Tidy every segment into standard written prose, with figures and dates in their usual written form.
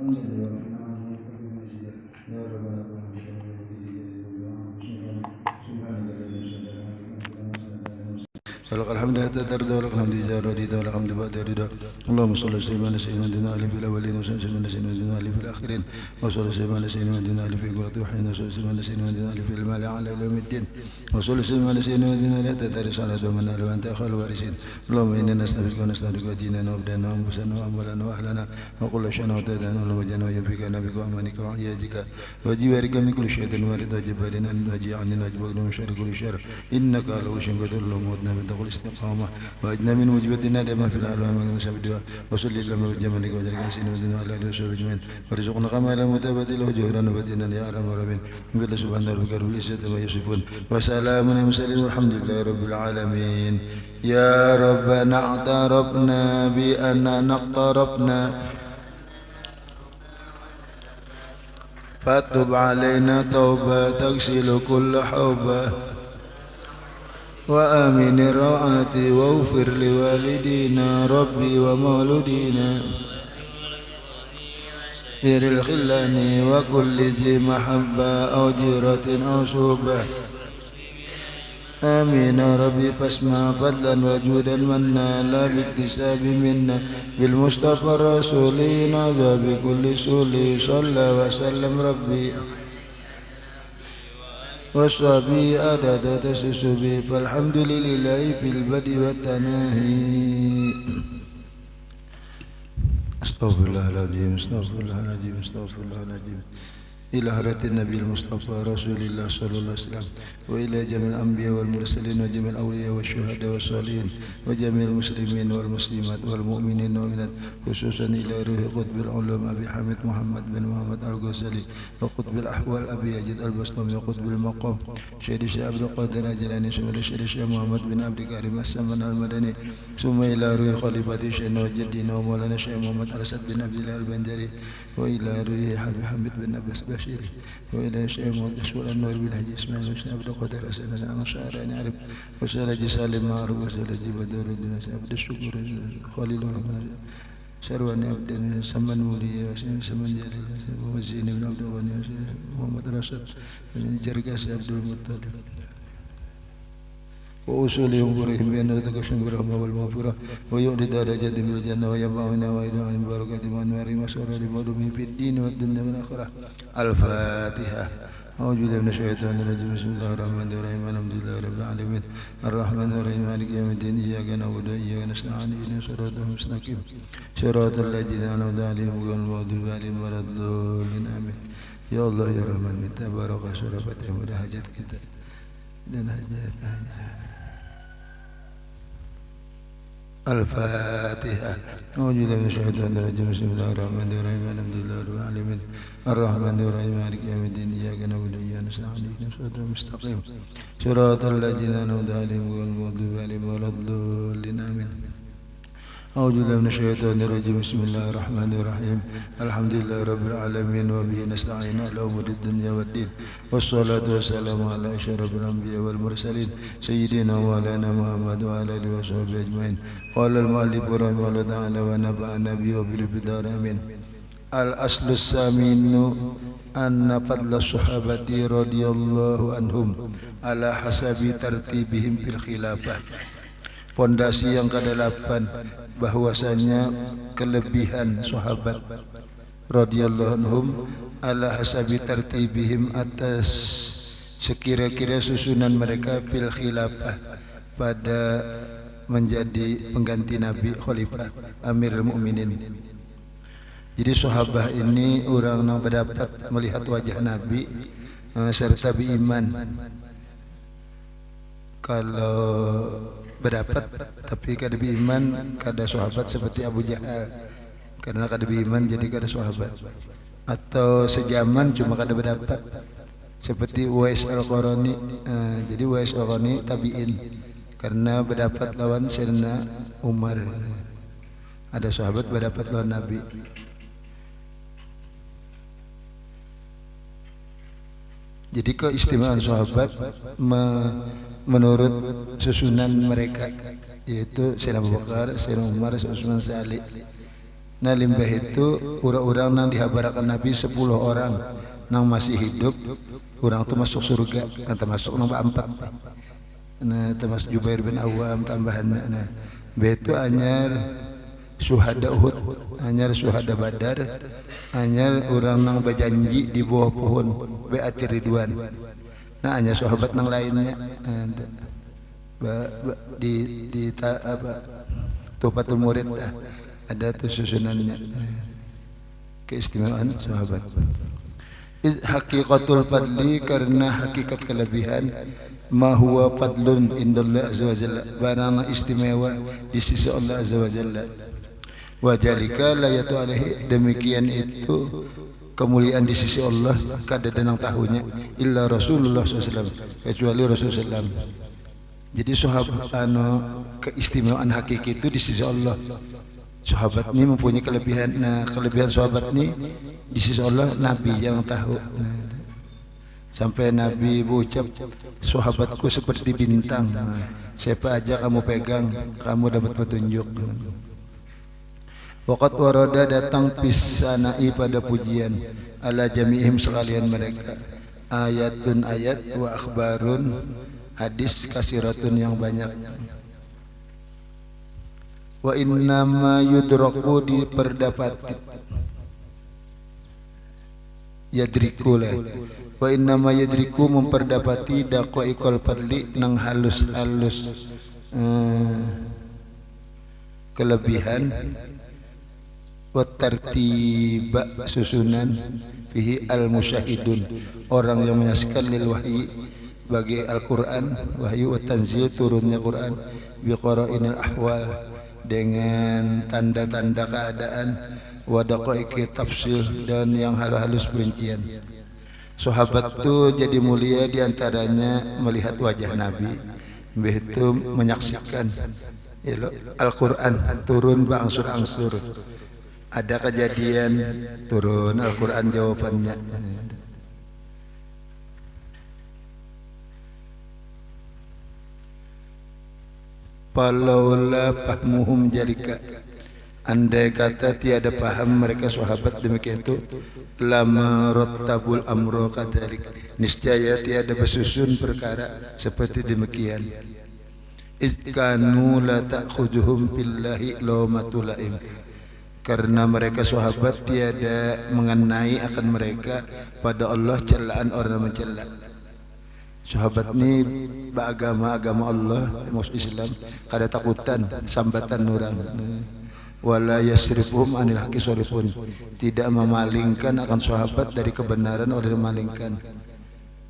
ولك الحمد حتى ترضى ولك الحمد إذا رضيت ولك الحمد بعد رضا. اللهم صل على سيدنا سيدنا علي في الأولين وصل سيدنا سيدنا علي في الآخرين وصل سيدنا سيدنا علي في قرة وحين وصل سيدنا سيدنا علي في المال على يوم الدين وصل سيدنا سيدنا علي حتى ترس على دومنا وأنت خير الوارثين. اللهم إنا نستغفرك ونستغفرك ديننا وأبداننا وأنفسنا وأموالنا وأهلنا وكل شيء وتدعنا وجنا ويبيك نبيك وأمانك وعياجك وجوارك من كل شيء وارد وجبالنا نجي عننا وجبالنا من شر كل شر إنك على كل شيء قدير. اللهم وأدنا بالتقوى الاستقامة وأجنا من وجبتنا لما في العالم من شر الدعاء وصل اللهم بجمالك وجلالك سيدنا ودنا على آله وصحبه أجمعين وارزقنا كمال المتبادل وجهرا وبدنا يا أرحم الراحمين. بالله سبحانه ربك رب العزة عما يصفون وسلام على المرسلين والحمد لله رب العالمين. يا ربنا اعترفنا بأننا اقتربنا فتب علينا توبة تغسل كل حوبة وآمن الرعاة واغفر لوالدينا ربي ومولودينا غير الخلان وكل ذي محبة أو جيرة أو صحبة. آمين ربي فاسمع فضلا وجودا منا لا باكتساب منا بالمصطفى الرسول نجا بكل سولي صلى وسلم ربي والصبي عدد تسسبي فالحمد لله في البدء والتناهي. استغفر الله العظيم استغفر الله العظيم استغفر الله العظيم. إلى حضرة النبي المصطفى رسول الله صلى الله عليه وسلم وإلى جميع الأنبياء والمرسلين وجميع الأولياء والشهداء والصالحين وجميع المسلمين والمسلمات والمؤمنين والمؤمنات خصوصا إلى روح قطب العلوم أبي حامد محمد بن محمد الغزالي وقطب الأحوال أبي يزيد البسطامي وقطب المقام شهيد الشيخ عبد القادر الجيلاني ثم إلى شهيد الشيخ محمد بن عبد الكريم السمن المدني ثم إلى روح خليفة شيخنا وجدنا ومولانا الشيخ محمد الأسد بن عبد الله البنجري وإلى روح حبيب حمد بن عباس بشيري وإلى شيخ محمد النور بالحج إسماعيل وشيخ عبد القادر الأسد أنا شاعرين عرب وسالج سالم معروف وسالج بدر الدين عبد الشكور خليل الرحمن شرواني عبد سمن مولي سمن جليل وزين بن عبد الغني محمد راشد جرقاس عبد المطلب وأصولهم برهم بأن نتكشم برحمة والمغفرة ويؤدي درجات من الجنة وينفعنا وإلى عن بركة وأنوار مسؤول لمعلومه في الدين والدنيا والآخرة. الفاتحة. أعوذ بالله من الشيطان الرجيم. بسم الله الرحمن الرحيم. الحمد لله رب العالمين الرحمن الرحيم مالك يوم الدين إياك نعبد وإياك نستعين اهدنا الصراط المستقيم صراط الذين أنعمت عليهم غير المغضوب عليهم ولا الضالين آمين. يا الله يا رحمن minta barokah surah Fatihah mudah hajat kita dan hajat الفاتحة. أعوذ بالله من الشيطان الرجيم. بسم الله الرحمن الرحيم الحمد لله رب العالمين الرحمن الرحيم مالك يوم الدين إياك نعبد وإياك نستعين اهدنا الصراط المستقيم صراط الذين أنعمت عليهم غير المغضوب عليهم ولا الضالين آمين. أعوذ بالله من الشيطان الرجيم. بسم الله الرحمن الرحيم الحمد لله رب العالمين وبه نستعين على أمور الدنيا والدين والصلاة والسلام على أشرف الأنبياء والمرسلين سيدنا مولانا محمد وعلى آله وصحبه أجمعين. قال المؤلف رحمه الله تعالى ونفعنا به وبالبدار آمين. الأصل الثامن أن فضل الصحابة رضي الله عنهم على حسب ترتيبهم في الخلافة. Fondasi yang ke-8 bahwasanya kelebihan sahabat radhiyallahu anhum ala hasabi tartibihim atas sekira-kira susunan mereka fil khilafah pada menjadi pengganti Nabi khalifah Amirul Mukminin. Jadi sahabat ini orang yang berdapat melihat wajah Nabi serta beriman. Kalau berdapat tapi kada beriman kada sahabat seperti Abu Jahal, karena kada beriman jadi kada sahabat, atau sejaman cuma kada berdapat seperti Uwais Al-Qarani. Jadi Uwais Al-Qarani tabi'in karena berdapat lawan Sayyidina Umar. Ada sahabat berdapat lawan Nabi. Jadi keistimewaan sahabat menurut susunan mereka, yaitu Sayyidina Abu Bakar, Sayyidina Umar, Sayyidina Utsman, Ali. Nah limbah itu orang-orang nang dihabarakan Nabi 10 orang nang masih hidup, orang itu masuk surga, termasuk nomor 4. Nah termasuk Jubair bin Awam tambahannya. Nah begitu anyar syuhada Uhud, anyar syuhada Badar, anyar orang nang berjanji di bawah pohon Bai'atir Ridwan. Nah anyar sahabat nang lainnya di Tuhfatul Murid ada tuh susunannya keistimewaan sahabat. Hakikatul fadli, karena hakikat kelebihan, ma huwa fadlun indallah azza wa jalla, barang istimewa di sisi Allah azza wa jalla. Wa jalika la yatu alaihi, demikian itu kemuliaan di sisi Allah kada ada yang tahunya illa Rasulullah SAW, kecuali Rasulullah SAW. Jadi sahabat keistimewaan hakiki itu di sisi Allah. Sahabat ini mempunyai kelebihan. Nah kelebihan sahabat ini di sisi Allah Nabi yang tahu. Sampai Nabi berucap, sahabatku seperti bintang, siapa aja kamu pegang kamu dapat petunjuk. Waqat warada, datang pisanai pada pujian, ala jami'ihim sekalian mereka, ayatun ayat, wa akhbarun hadis, kasiratun yang banyak. Wa innama yudraku, diperdapati, yadriku lah. Wa innama yadriku, memperdapati, daqaiqul fadli, nang halus-halus kelebihan, wa tartiba, susunan, fihi al-musyahidun, orang yang menyaksikan, lil wahyi, bagi Al-Quran, wahyu, wa tanzil, turunnya Quran, bi qara'inil ahwal, dengan tanda-tanda keadaan, wa daqaiqi tafsir, dan yang halus-halus perincian. Sahabat itu jadi mulia diantaranya melihat wajah Nabi, begitu menyaksikan Al-Quran turun berangsur-angsur, ada kejadian turun Al-Quran jawabannya. Falaula fahmuhum jalika, andai kata tiada paham mereka sahabat demikian itu, lama rattabul amro kadzalik, niscaya tiada bersusun perkara seperti demikian. Ikanu la ta'khuduhum billahi lawmatul laim, karena mereka sahabat tiada mengenai akan mereka pada Allah celaan orang mencela. Sahabat ni beragama Allah, masuk Islam, kada takutan sambatan orang. Wala yasrifuhum anil haqqi sarifun, tidak memalingkan akan sahabat dari kebenaran orang memalingkan.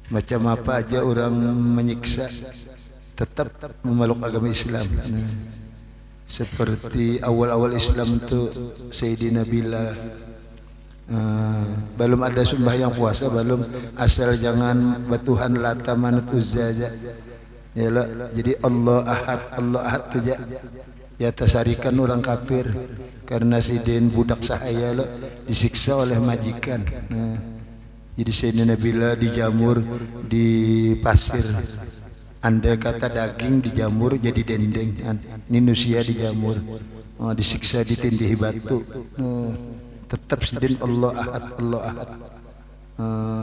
Macam apa aja orang menyiksa, tetap memeluk agama Islam. Seperti awal-awal Islam tu Sayyidina Bilal, belum ada sembahyang puasa, belum, asal jangan batuhan Lata Manat Uzza aja. Yalah, jadi Allah Ahad tu aja. Ya tasarikan orang kafir karena sidin budak sahaya lo disiksa oleh majikan. Jadi Sayyidina Bilal dijamur di pasir. Andai kata daging dijamur jadi dendeng, manusia dijamur, disiksa ditindihi batu. Tetap sidin Allah Ahad.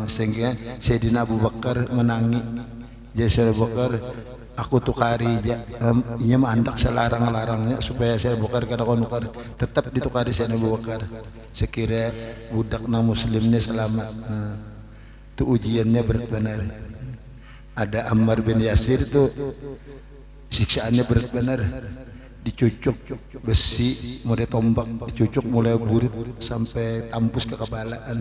Sehingga Sayyidina Abu Bakar menangi, jadi Abu Bakar, aku tukari ja, inya mandak selarang-larangnya supaya saya Bakar kada konukar, tetap ditukari Sayyidina Abu Bakar. Sekira budak na muslimnya selamat. Itu ujiannya berat benar. Ada Ammar bin Yasir itu siksaannya berat benar. Dicucuk besi, mulai tombak, dicucuk mulai burit sampai tampus ke kebalaan.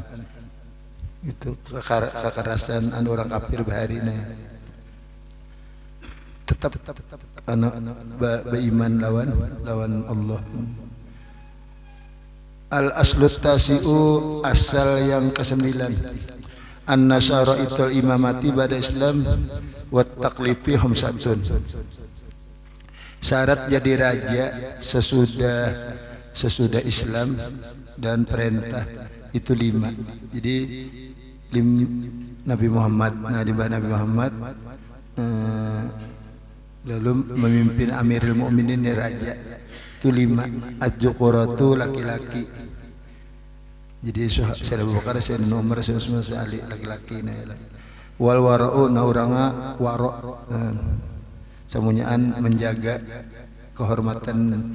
Itu kekerasan orang kafir bahari ini. Tetap anak beriman lawan Allah. Al aslut tasi'u, asal yang ke-9, anna syara'itul imamati pada Islam wa taqlifi khamsatun, syarat jadi raja sesudah Islam dan perintah itu 5. Jadi Nabi Muhammad, Nabi Muhammad lalu memimpin Amirul Mukminin, raja. itu 5. Az-Zuqratu laki-laki. Jadi Sayyidina Abu Bakar, Sayyidina Umar, Sayyidina Utsman, Sayyidina Ali laki-laki na. Wal wara'u na uranga wara' samunyaan menjaga kehormatan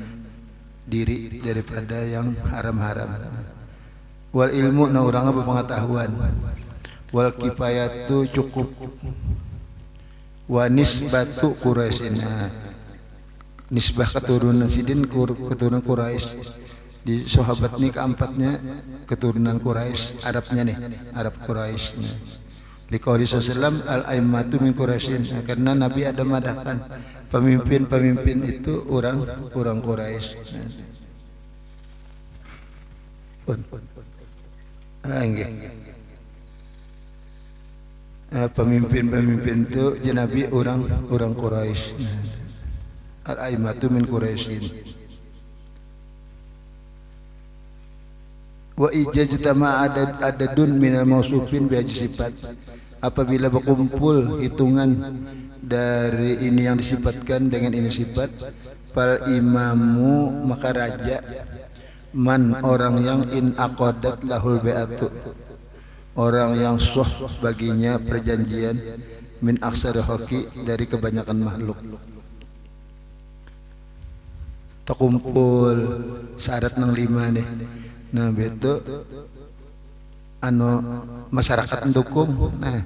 diri daripada yang haram-haram. Wal ilmu na uranga berpengetahuan. Wal kifayatu cukup. Wa nisbatu Quraisyin, nisbah keturunan sidin keturunan Quraisy. Di sahabat ini keempatnya keturunan Quraisy, Arabnya nih, Arab Quraisy. Liqauli sallallahu al-aimmatu min Quraisyin, karena Nabi ada madahkan pemimpin-pemimpin itu orang Quraisy. Pemimpin-pemimpin itu Nabi orang Quraisy. Al-aimmatu min Quraisyin. Wa ijajtama adadun minal mausufin bihaji sifat, apabila berkumpul hitungan dari ini yang disifatkan dengan ini sifat, fal imamu maka raja, man orang yang in aqadat lahul bai'atu, orang yang sah baginya perjanjian, min aksar hoki dari kebanyakan makhluk. Terkumpul syarat nang 5 nih. Nah betul masyarakat mendukung. Nah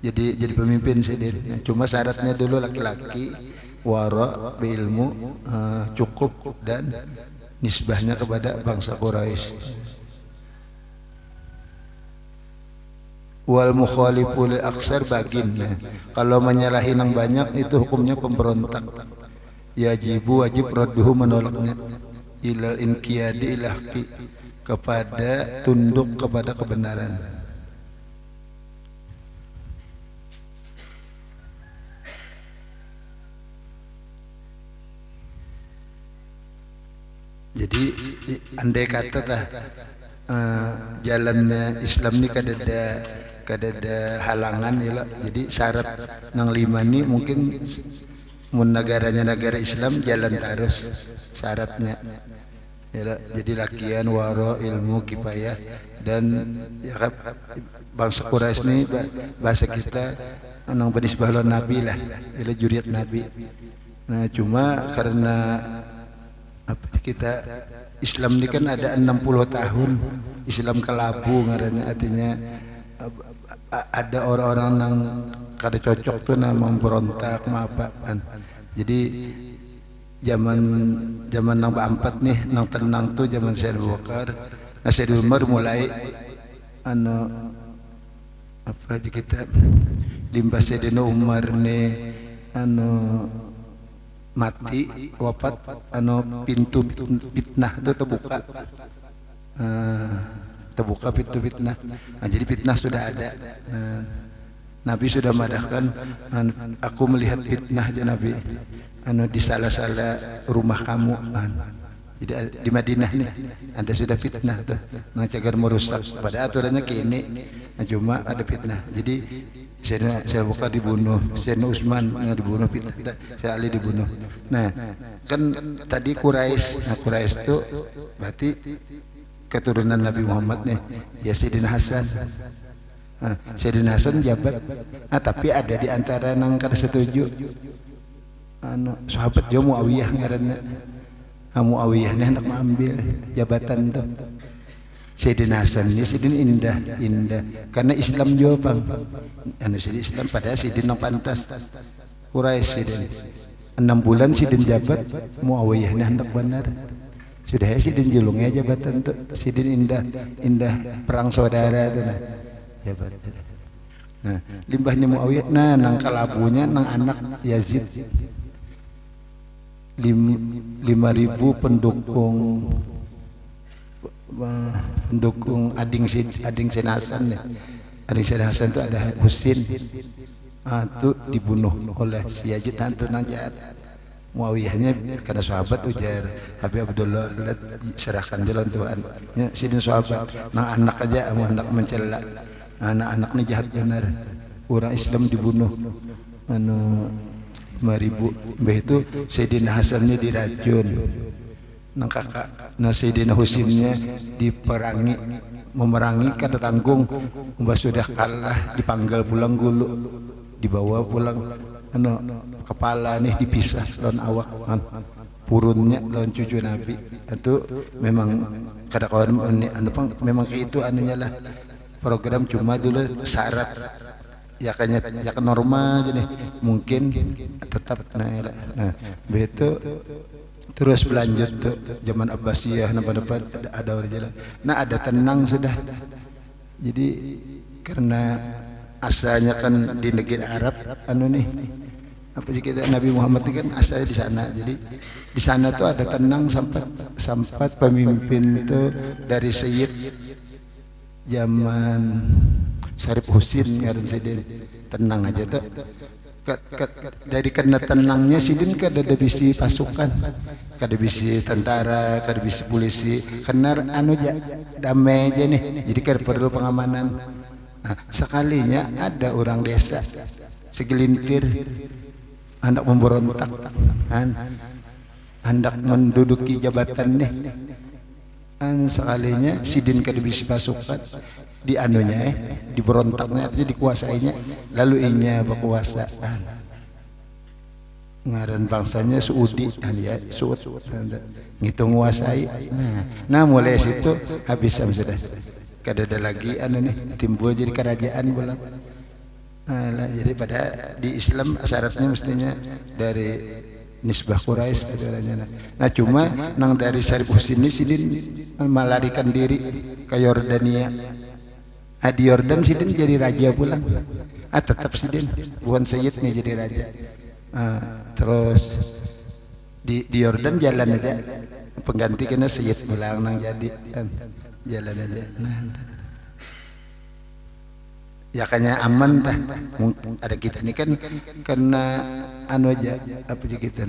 jadi pemimpin sendiri. Nah, cuma syaratnya dulu laki-laki, wara, beilmu, cukup, dan nisbahnya kepada bangsa Quraisy. Wal mukhalifu lil aksar bagin. Nah, kalau menyalahi yang banyak itu hukumnya pemberontak. Wajib radduhu menolaknya ilal inqiyadi ilahki, kepada tunduk kepada kebenaran. Jadi andai kata jalannya Islam ini kadada halangan ya lah. Jadi syarat nang 5 ini mungkin negaranya negara Islam jalan terus syaratnya. Jadi lakian, waro, ilmu, kifayah, dan ya kan, bangsa Quraisy ini bahasa kita nang benisbah lawan Nabi lah, ila juriat Nabi. Nah cuma karena apa kita Islam ini kan ada 60 tahun Islam kelabu ngarannya, artinya ada orang-orang yang kada cocok tuh nama memberontak apaan. Jadi zaman nang 4 nih nang tenang tuh zaman Sayyidina Abu Bakar, nah Sayyidina Umar mulai apa aja kita limbah Sayyidina Umar nih mati wafat pintu fitnah itu terbuka pintu fitnah. Nah, jadi fitnah sudah ada. Nabi sudah madahkan, aku melihat fitnah aja Nabi di salah-salah rumah kamu. Jadi di Madinah nih ada sudah fitnah tuh, nang cagar merusak. Pada aturannya kini, cuma ada fitnah. Jadi Sayyidina Abu Bakar dibunuh, Sayyidina Utsman dibunuh, Sayyidina Ali dibunuh. Nah, kan tadi Quraisy, nah Quraisy itu berarti keturunan Nabi Muhammad nih, ya Sayyidina Hasan. Sayyidina Hasan jabat, tapi ada di antara nang kada setuju, sahabat jo Muawiyah ngaranna. Muawiyah nih hendak mengambil jabatan tuh. Sayyidina Hasan ini Sayyidina indah, karena Islam jo bang, Sayyidina Islam pada Sayyidina pantas. Quraisy Sayyidina 6 bulan Sayyidina jabat, Muawiyah nih hendak benar. Sudah ya Sayyidina julungnya jabatan tuh, Sayyidina indah perang saudara tuh nah. Jabat. Nah, limbahnya Muawiyah, nah nang kalabunya nang anak Yazid 5.000 pendukung ading Sayyidina Hasan nih. Ading Sayyidina Hasan itu ada Husin, itu dibunuh oleh si Yazid hantu nang jahat. Muawiyahnya karena sahabat ujar Habib Abdullah serahkan jalan Tuhan. Sidin sahabat nang anak aja mau anak mencela. Anak-anak ini jahat benar. Orang Islam dibunuh 5.000. Mbah itu Sayyidina Hasannya diracun. nang kakak na Sayyidina Husinnya memerangi kada tanggung, mbah sudah kalah dipanggil pulang gulu, dibawa pulang kepala nih dipisah lawan awak purunnya lawan cucu Nabi. Itu memang kada kawan memang itu anunya lah program, cuma dulu syarat ya normal aja nih mungkin tetap nah begitu. Terus berlanjut tuh zaman Abbasiyah napa ada orang jalan. Nah ada tenang sudah. Jadi karena asalnya kan di negeri Arab apa sih kita Nabi Muhammad itu kan asalnya di sana. Jadi di sana tuh ada tenang sampai pemimpin itu dari Sayyid zaman Syarif Husin ngaran Sidin. Tenang aja tuh. Dari karena tenangnya Sidin kada ada bisi pasukan, kada bisi tentara, kada bisi polisi, karena damai aja nih. Jadi kada perlu pengamanan. Nah, sekalinya ada orang desa segelintir hendak memberontak, hendak menduduki jabatan nih. Sekalinya Sidin kada bisi pasukan di diberontaknya artinya dikuasainya, lalu inya berkuasaan ngaran bangsanya Saudi ya Saud ngitung nguasai. Nah mulai situ habis sudah kada ada lagi timbul jadi kerajaan bolang. Jadi pada di Islam syaratnya mestinya dari nisbah Quraisy adanya. Nah cuma nang dari Syarif Husin ini Sidin melarikan diri ke Yordania. Di Yordan Sidin jadi raja pulang. Tetap Sidin bukan Sayyidnya jadi raja. Terus di Yordan jalan aja, pengganti kena Sayyid pulang nang jadi jalan aja. Ya kayaknya aman dah. Ada kita ini kan karena aja apa sih kita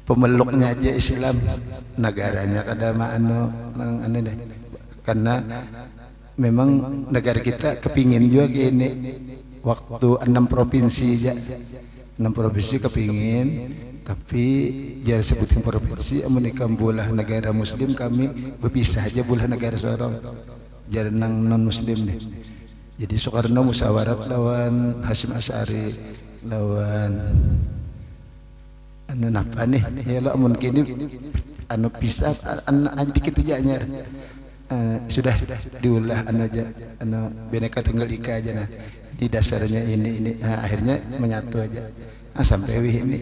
pemeluknya aja Islam, negaranya kada nang deh. Karena memang negara kita kepingin juga gini waktu 6 provinsi aja 6 provinsi kepingin, tapi jangan sebutin provinsi menikah bolah negara muslim kami berpisah aja bolah negara seorang jangan nang non muslim deh. Jadi Soekarno musyawarat lawan Hasyim Asy'ari lawan napa nih ya lo mungkin pisah aja dikit aja nyar. Sudah diulah aja Bhinneka Tunggal Ika aja nah di dasarnya ini akhirnya menyatu aja sampai ini.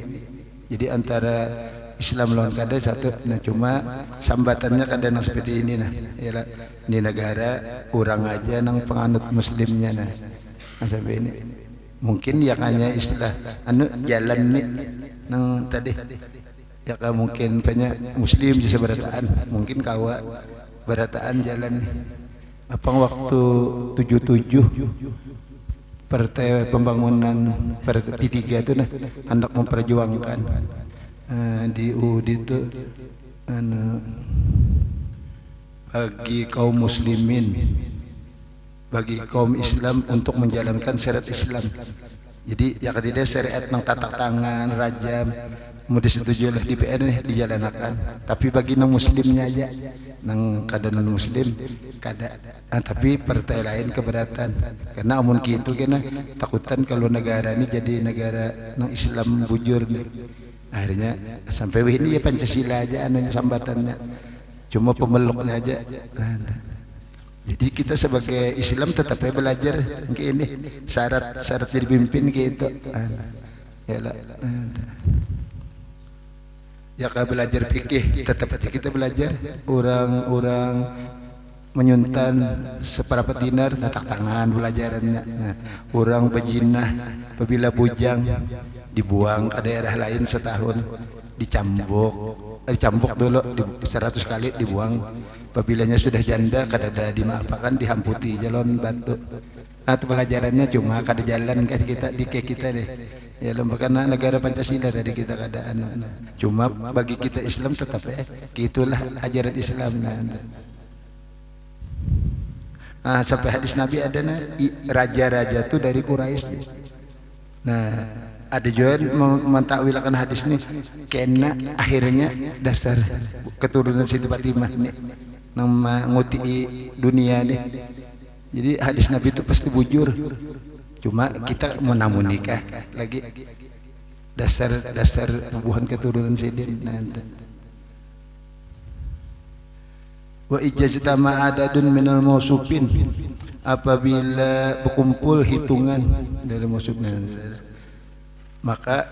Jadi antara Islam lawan kada satu. Nah cuma sambatannya kada seperti ini nah ya di negara orang aja nang penganut muslimnya nah sampai ini mungkin ya hanya istilah jalan nih nang tadi ya mungkin banyak muslim bisa berataan mungkin kawa berataan jalan apa waktu 77 Partai Pembangunan Partai P3 itu nah hendak memperjuangkan di UUD itu bagi kaum muslimin, bagi kaum Islam untuk menjalankan syariat Islam. Jadi ya tidak syariat nang tatak tangan rajam mau disetujui oleh DPR nih dijalankan, tapi bagi non muslimnya aja nang kada non muslim kada tapi partai lain keberatan karena amun gitu kena takutan kalau negara ini jadi negara nang Islam bujur nih. Akhirnya sampai ini ya Pancasila aja sambatannya cuma pemeluknya aja. Jadi kita sebagai Islam tetap belajar ini syarat jadi pimpin gitu ya belajar fikih tetap kita belajar orang menyuntan seperempat dinar tatak tangan pelajarannya. Orang bejinah apabila bujang dibuang ke daerah lain setahun dicambuk dulu 100 kali dibuang. Apabila sudah janda kada dimaafkan dihamputi jalan batu. Itu pelajarannya cuma kada jalan kita di kita deh. Ya karena negara Pancasila tadi kita kada cuma bagi kita Islam tetap gitulah ajaran Islam. Sampai hadis Nabi ada raja-raja tuh dari Quraisy. Nah ada juga mentakwilkan hadis nih kena akhirnya dasar keturunan Siti Fatimah nih nama nguti dunia nih. Jadi hadis Nabi itu pasti bujur, cuma kita menamun nikah lagi dasar bukan keturunan Sidin nanti. Wa ijaztama adadun minal mausufin, apabila berkumpul hitungan dari mausufnya maka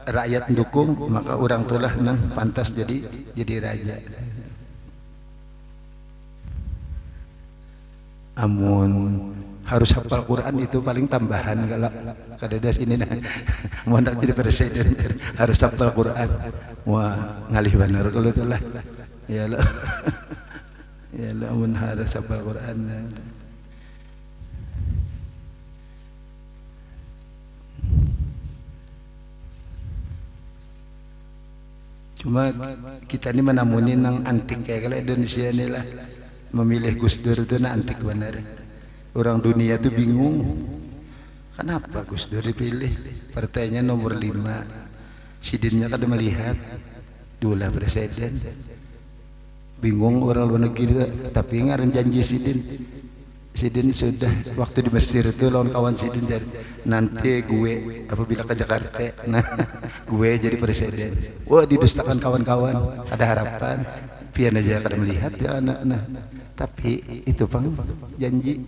rakyat dukung, maka orang tulah nang pantas jadi raja. Amun harus hafal Quran itu paling tambahan kalau kadadas ini nah mau nak jadi presiden harus hafal Quran. Wah ngalih bener kalau itulah ya lo ya lo amun harus hafal Quran. Cuma kita ini menamunin nang antik kayak kalau Indonesia ini lah memilih Gus Dur itu nang antik benar. Orang dunia tuh bingung kenapa Gus Dur dipilih, partainya nomor 5, Sidinnya kada melihat dulah presiden. Bingung orang luar negeri tapi ngaran janji Sidin sudah waktu di Mesir itu lawan kawan Sidin jadi nanti gue apabila ke Jakarta nah gue jadi presiden. Wah didustakan kawan-kawan, ada harapan pian aja kada melihat ya anak-anak, tapi itu pang janji.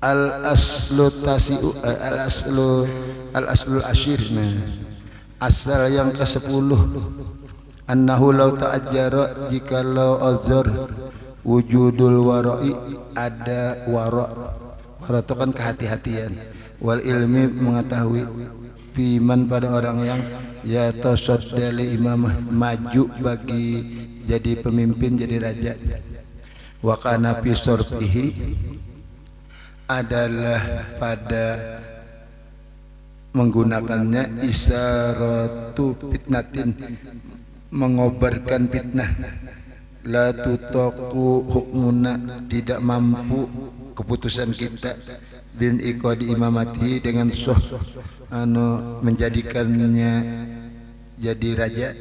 Al-aslu tasi'u al-aslul asyir, nah asal yang ke-10 annahu law ta'ajjara, jikalau azhar wujudul wara'i, ada wara' itu kan kehati-hatian, wal ilmi mengetahui, fiman pada orang yang ya tasaddali imamah maju bagi jadi pemimpin jadi raja, wa kana fi sorfihi adalah pada menggunakannya isaratu fitnatin, mengobarkan fitnah, la tutaku hukmuna, tidak mampu keputusan kita, bin iqadi imamati dengan menjadikannya jadi raja,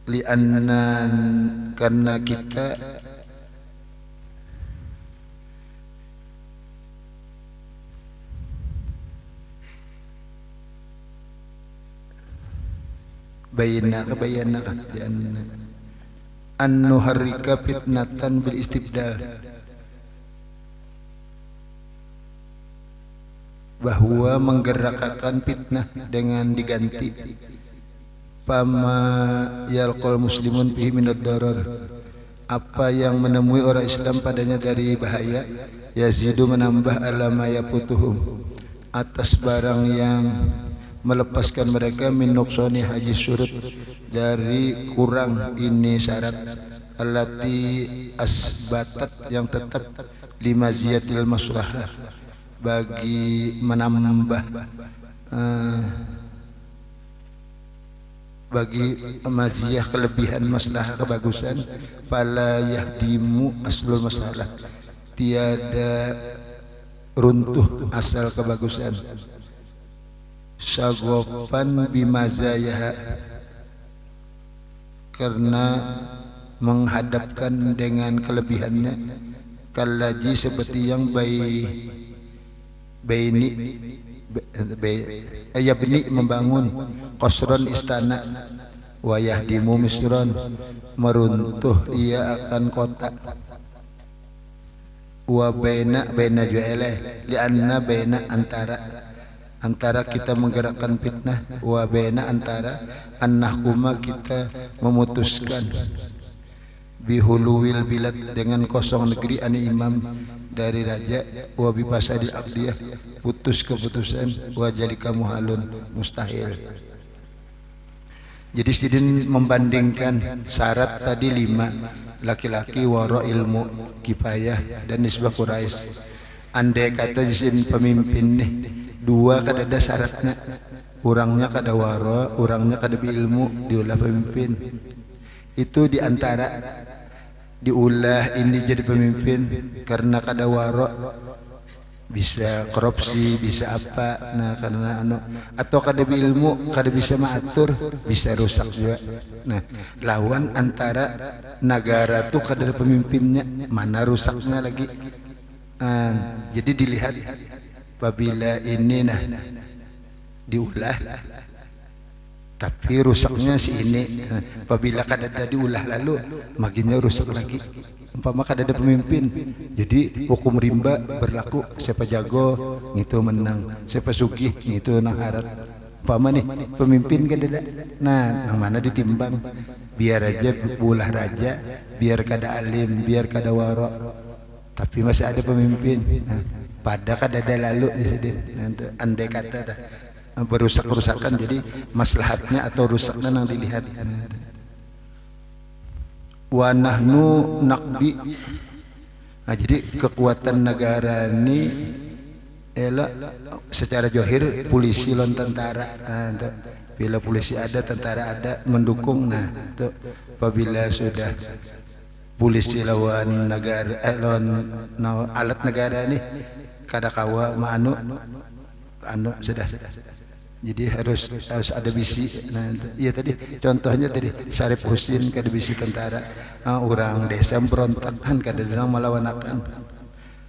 li'anna karena kita bayanaka an-nuharrika fitnatan bil istibdal, bahwa menggerakkan fitnah dengan diganti, pama yalqal muslimun fihi minad darar, apa yang menemui orang Islam padanya dari bahaya, yazidu menambah alama yaputuhum, atas barang yang melepaskan mereka, min nuqsani haji surut, dari kurang ini syarat, allati asbatat yang tetap, limaziyatil maslahah, bagi menambah bagi maziyah kelebihan maslahah kebagusan, fala yahdimu aslul masalah, tiada runtuh asal kebagusan, syagofan bimazayah, karena menghadapkan dengan kelebihannya, kalaji seperti yang yabni membangun, qasron istana, wa yahdimu misron meruntuh ia akan kota, wa baina ju'ala li'anna baina antara kita menggerakkan fitnah, wa baina antara annahuma kita memutuskan, bihuluwil bilad dengan kosong negeri, ani imam dari raja, wa bifasadil aqdiyah putus keputusan, wa jalika muhalun mustahil. Jadi Sidin membandingkan syarat tadi 5, laki-laki, wara, ilmu, kifayah, dan nisbah Quraisy. Andai kata Sidin pemimpin nih 2 kada ada syaratnya, orangnya kada wara, orangnya kada ilmu, diulah pemimpin. Itu diantara diulah ini jadi pemimpin karena kada waro, bisa korupsi, bisa apa, nah karena atau kada ilmu, kada bisa mengatur, bisa rusak juga. Nah, lawan antara negara tuh kada ada pemimpinnya, mana rusaknya lagi. Jadi dilihat apabila ini nah diulah tapi rusaknya si ini, apabila kada ada diulah lalu makinnya rusak lagi. Umpama kada ada pemimpin, jadi hukum rimba berlaku, siapa jago itu menang, siapa sugih itu nang harat. Umpama nih pemimpin kada ada, nah yang mana ditimbang, biar aja ulah raja, biar kada alim, biar kada waro, tapi masih ada pemimpin. Nah, pada kada ada lalu, andai kata berusak-rusakan, jadi maslahatnya atau rusaknya yang dilihat. Wa nahnu naqdi. Nah, jadi kekuatan negara ini secara johir polisi lawan tentara. Nah, bila polisi ada, tentara ada mendukung. Nah, itu apabila sudah polisi lawan negara, lawan alat negara ini kada kawa anu sudah. Jadi harus ada bisi. Nah, iya tadi contohnya tadi Syarif Husin kada bisi tentara, orang desa berontakan kada denang melawanakan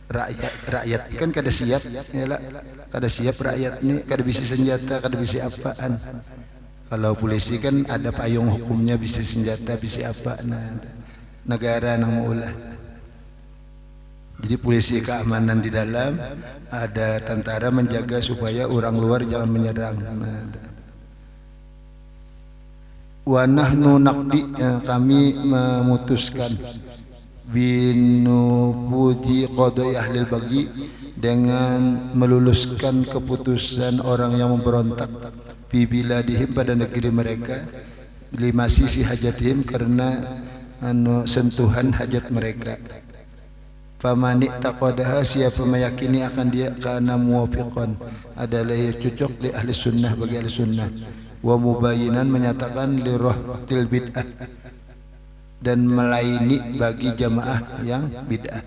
rakyat kan kada siap, yalah kada siap rakyat ini, kada bisi senjata, kada bisi apaan. Kalau polisi kan ada payung hukumnya, bisi senjata, bisi apa. Nah, negara nang maulah. Jadi polisi keamanan di dalam, ada tentara menjaga supaya orang luar jangan menyerang. Wa nahnu naqdi, kami memutuskan binufuji qadai ahli bagi, dengan meluluskan keputusan orang yang memberontak fi biladihim, pada negeri mereka, lima sisi hajatihim, karena sentuhan hajat mereka. Famani taqadaha, siapa meyakini akan dia, kana muwafiqan, adalah yang cocok li ahli sunnah, bagi ahli sunnah, wa mubayyinan, menyatakan li rahtil bid'ah, dan melaini bagi jamaah yang bid'ah.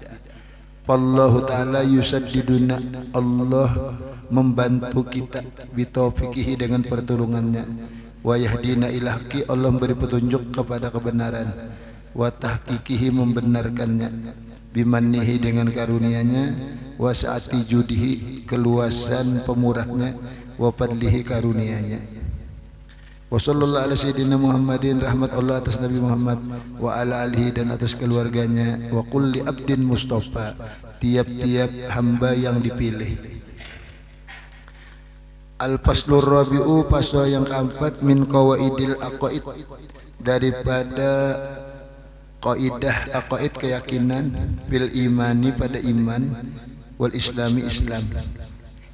Wallahu ta'ala yusaddiduna, Allah membantu kita bitaufiqihi, dengan pertolongannya, wa yahdina ila haqqi, Allah memberi petunjuk kepada kebenaran, wa tahqiqihi, membenarkannya, bimannihi, dengan karunia-Nya, wa sa'ati judihi, keluasan pemurahnya, wa fadlihi, karunia-Nya. Wa sallallahu ala sayyidina Muhammadin, rahmat Allah atas Nabi Muhammad, wa ala alihi, dan atas keluarganya, wa kulli abdin mustafa, tiap-tiap hamba yang dipilih. Al-faslur rabi'u, pasal yang keempat, min qawaidil aqaid, daripada qaidah aqaid, keyakinan, bil imani, pada iman, wal islami, Islam.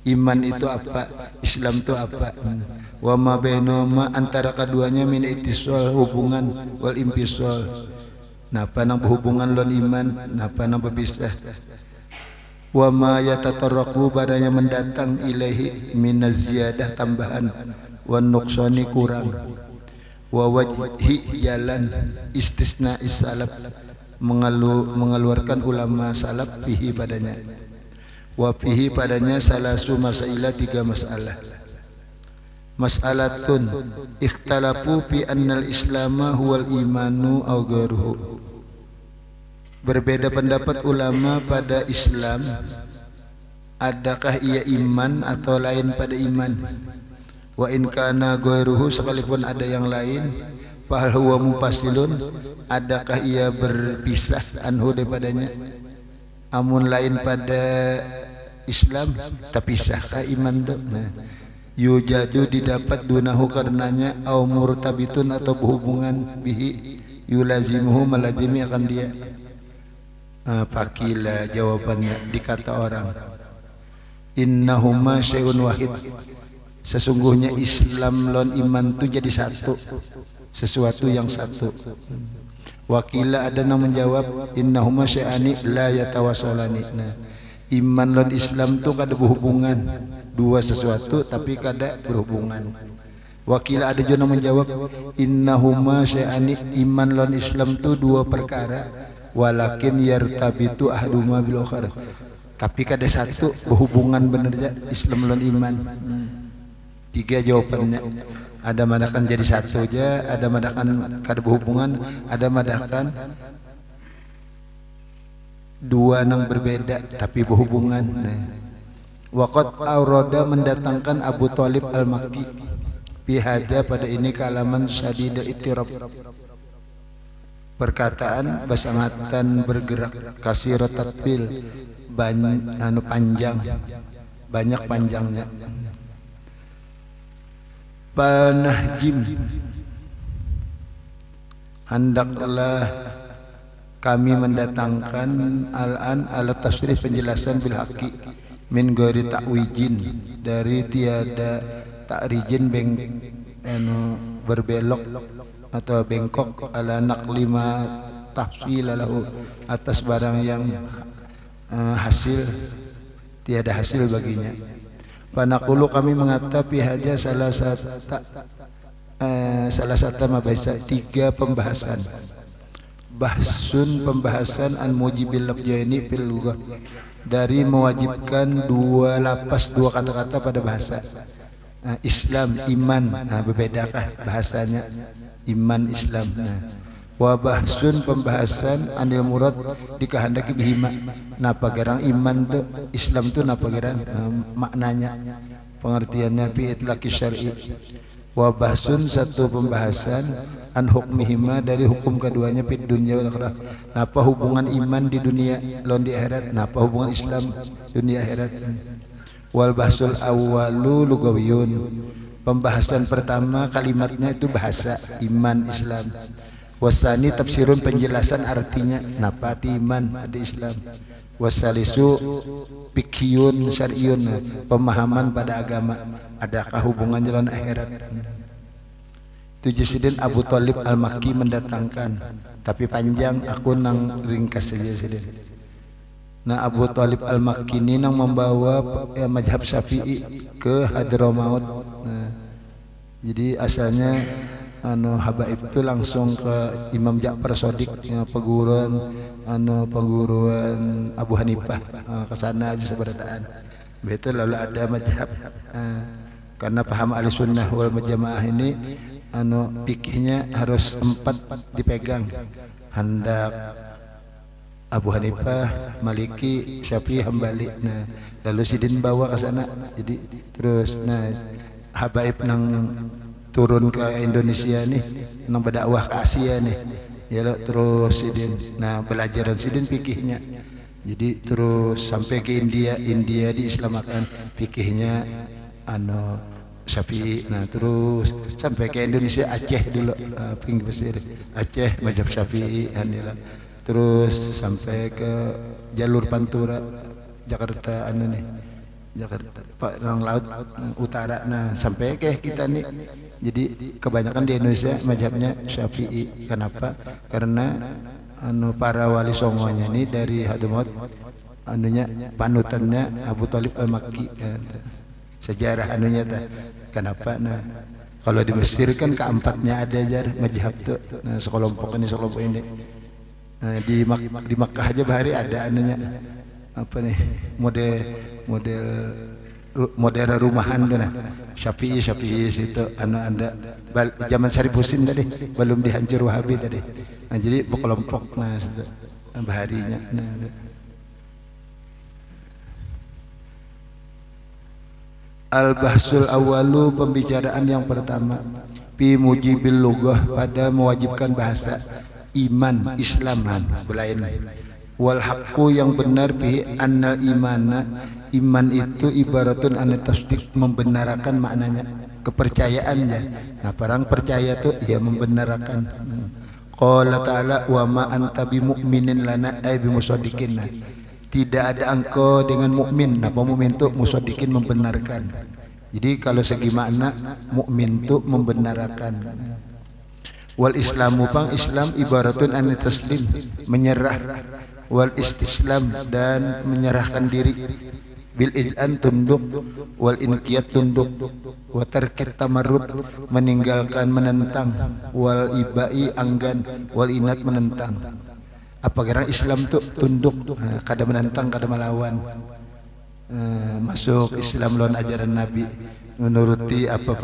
Iman itu apa, Islam itu apa, wa ma bainahuma, antara keduanya, min ittisal, hubungan, wal impisal, napa nang berhubungan lawan iman, napa nang berpisah, wa ma yatatarraqu, badanya mendatang, ilaihi, minaz ziyadah, tambahan, wan nuqsani, kurang, wa wajhi, jalan, istisna salaf, mengeluarkan ulama salaf, fihi, padanya, wa fihi, padanya, salasu masailah, 3 masalah. Mas'alatun ikhtalafu fi annal islama huwal imanu aw ghairuhu, berbeda pendapat ulama pada Islam, adakah ia iman atau lain pada iman. Wa in kana ghairuhu, sekalipun ada yang lain, fahal huwa mufasilun, adakah ia berpisah, anhu, daripadanya. Amun lain pada Islam, terpisahkah iman tu? Nah, yujadu, didapat, dunahu, karenanya, au murtabitun, atau berhubungan, bihi, yulazimuhu, melazimi akan dia. Fakila, jawabannya, dikata orang, innahuma syai'un wahid, sesungguhnya Islam lon iman itu jadi satu, sesuatu yang satu. Wakila, ada yang menjawab, innahuma syai'ani la yatawasolani. Nah, iman lon Islam itu kada berhubungan, dua sesuatu tapi kada berhubungan. Wakila, ada juga yang menjawab, innahuma syai'ani, iman lon Islam itu dua perkara, walakin yartabitu ahduma bil akhar. Tapi kada satu berhubungan benernya Islam lan iman. Tiga jawabannya. Ada madakan jadi satu aja, ada madakan kada berhubungan, ada madakan dua nang berbeda tapi berhubungan. Nah, waqad aurada mendatangkan Abu Thalib Al-Makki bihaja pada ini kalaman syadid ittirab, perkataan basangatan bergerak, kasirat tatbil, banyak panjang, banyak panjangnya. Panahjim, hendaklah kami mendatangkan al-an ala tasrif penjelasan bil haqi min ghairi ta'wijin, dari tiada ta'rijin berbelok atau bengkok, ala naqlima tahsil lahu, atas barang yang hasil tiada hasil baginya. Panaqulu kami mengatapi haja salah satu mabaisa, tiga pembahasan. Bahsun pembahasan an mujibil lafzaini fil lughah, dari mewajibkan dua lapas dua kata-kata pada bahasa. Islam, iman, berbedakah bahasanya iman Islam. Wa bahsun pembahasan anil murad dikehendaki bihima, napa garang iman tu Islam tu napa garang maknanya pengertiannya fi itlaqi syar'i. Wa bahsun satu pembahasan an hukmihima, dari hukum keduanya fi dunya wal akhirah, napa hubungan iman di dunia lawan di akhirat, napa hubungan Islam dunia akhirat. Wal bahsul awwalu lugawiyun, pembahasan pertama kalimatnya itu bahasa iman Islam. Wasani tafsirun penjelasan artinya napa arti iman arti Islam. Wasalisu fiqhiyun syar'iyun, pemahaman pada agama, adakah hubungan jalan akhirat. Tujusidin Abu Thalib Al-Makki mendatangkan, tapi panjang, aku nang ringkas saja sidin. Nah, Abu Thalib Al-Makki ini nang membawa mazhab Syafi'i ke Hadramaut. Nah, jadi asalnya habaib itu langsung ke Imam Ja'far Shadiq, peguruan Abu Hanifah, ke sana aja seberataan. Betul, lalu ada mazhab karena paham Ahlussunnah wal Jamaah ini fikihnya harus 4 dipegang. Hendak Abu Hanifah, Maliki, Syafi'i, Hambali. Nah, lalu sidin bawa ke sana. Jadi terus habaib nang turun ke Indonesia nih, nang berdakwah ke Asia nih, ya lo, terus sidin belajar sidin fikihnya. Jadi terus sampai ke India diislamakan fikihnya Syafi'i. Nah, terus sampai ke Indonesia, Aceh dulu, pinggir pesir Aceh mazhab Syafi'i. Terus sampai ke jalur Pantura Jakarta Jakarta Padang Laut Utara. Nah, sampai ke kita nih. Jadi kebanyakan di Indonesia mazhabnya Syafi'i. Kenapa? Karena para wali songonya ini dari Hadramaut, panutannya Abu Thalib Al-Makki. Sejarah kenapa? Nah, kalau di Mesir kan keempatnya ada jar mazhab tuh. Nah, sekelompok ini. Nah, di Makkah aja bahari ada apa nih, model rumahan tuh. Nah, Syafi'i situ ada zaman Syarif Husin tadi, belum dihancur Wahabi tadi. Nah, jadi berkelompok baharinya. Al-bahsul awalu, pembicaraan yang pertama, fi mujibil lughah, pada mewajibkan bahasa iman Islaman belain. Wal haqqu, yang benar, bihi annal imana, iman itu ibaratun an tasdiq, membenarkan maknanya, kepercayaannya. Nah, orang percaya tuh ya membenarkan. Qala ta'ala wa ma anta bimu'minin lana ay bimusaddiqin. Tidak ada engkau dengan mukmin. Nah, mukmin itu musaddiqin, membenarkan. Jadi kalau segi makna mukmin itu membenarkan. Wal islamu, pang Islam ibaratun an taslim, menyerah. Wal istislam, dan menyerahkan diri. Bil iz'an, tunduk. Wal inqiyat, tunduk. Wa tarkit tamarrud, meninggalkan menentang. Wal ibai, anggan. Wal inat, menentang. Apa kira Islam tuh tunduk, kada menentang, kada melawan, masuk Islam lawan ajaran Nabi, menuruti apa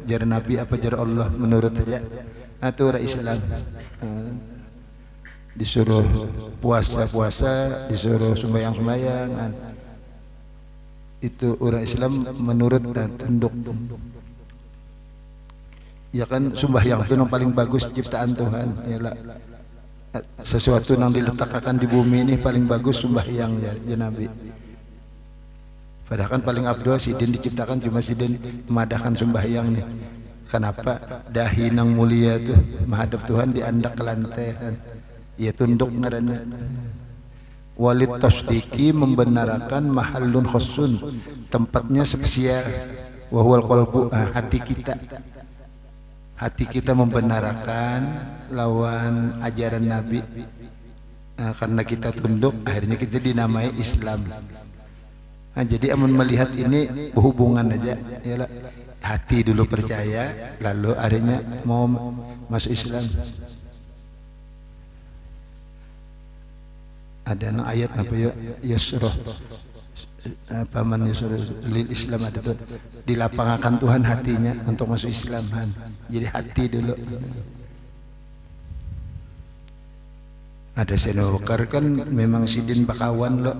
ajaran Nabi, apa ajaran Allah, menurut saja. Itu orang Islam. Disuruh puasa, disuruh sembahyang, itu orang Islam menurut dan tunduk. Ya kan sembahyang itu yang paling bagus ciptaan Tuhan. Yalah, sesuatu yang diletakkan di bumi ini paling bagus sembahyang ya Nabi. Padahal kan paling abdul sidin diciptakan cuma sidin memadahkan sembahyang nih. Kenapa? Dahi nang mulia tuh menghadap Tuhan diandak ke lantai kan. Ya tunduk ngaranna. Walid tasdiki membenarkan mahallun khussun, tempatnya spesial. Wahwal qalbu, hati kita. Hati kita membenarkan lawan ajaran Nabi, karena kita tunduk akhirnya kita dinamai Islam. Jadi amun melihat ini berhubungan aja, yalah, hati dulu percaya, lalu akhirnya mau masuk Islam. Ada ayat apa ya, yusroh paman yusroh lil Islam, ada tuh dilapangkan Tuhan hatinya untuk masuk Islam. Jadi hati dulu. Ada senokar kan memang sidin bakawan lo,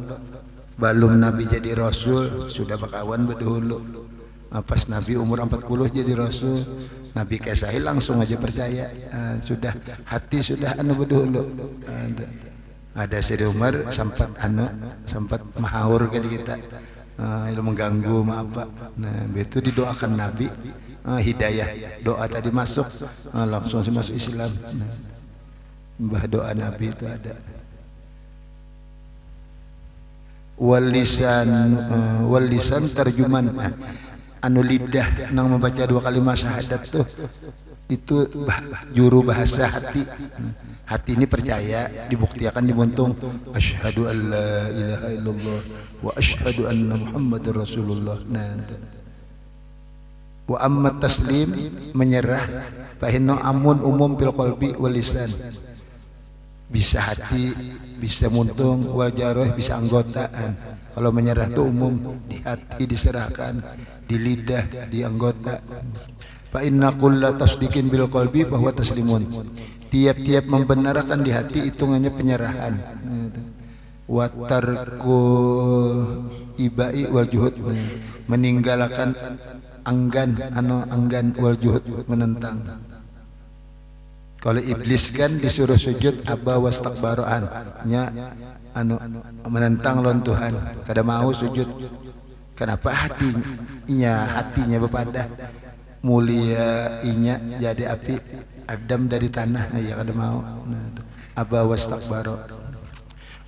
belum Nabi jadi Rasul sudah bakawan berdahulu. Pas Nabi umur 40 jadi Rasul, Nabi Kesai langsung aja percaya. Sudah hati sudah berdahulu. Ada Sayyid Umar sempat mahaur ke kita, itu mengganggu apa. Nah, itu didoakan Nabi, hidayah, doa tadi masuk, langsung masuk Islam. Mbah doa Nabi itu ada. Wal lisan terjuman, anu lidah nang membaca 2 kalimat syahadat tuh itu juru bahasa hati. Hati ini percaya, dibuktikan dibuntung asyhadu an la ilaha illallah wa asyhadu anna muhammadar rasulullah. Wa amma taslim, menyerah, fa inna amun umum bil qalbi wal lisan. Bisa hati, bisa muntung, wal jarah bisa anggotaan. Kalau menyerah itu umum, di hati diserahkan, di lidah, di anggota. Fa inna kulla tasdiqin bil qalbi bahwa taslimun. Tiap-tiap membenarkan di hati hitungannya penyerahan. Wa tarku ibai wal juhud, meninggalkan anggan wal juhud, menentang. Kalau iblis kan disuruh sujud aba wastakbaroan, nya menentang lawan Tuhan, kada mau sujud. Kenapa? Hatinya bepadah mulia, inya jadi api Adam dari tanah, ya kada mau. Aba wastakbaro.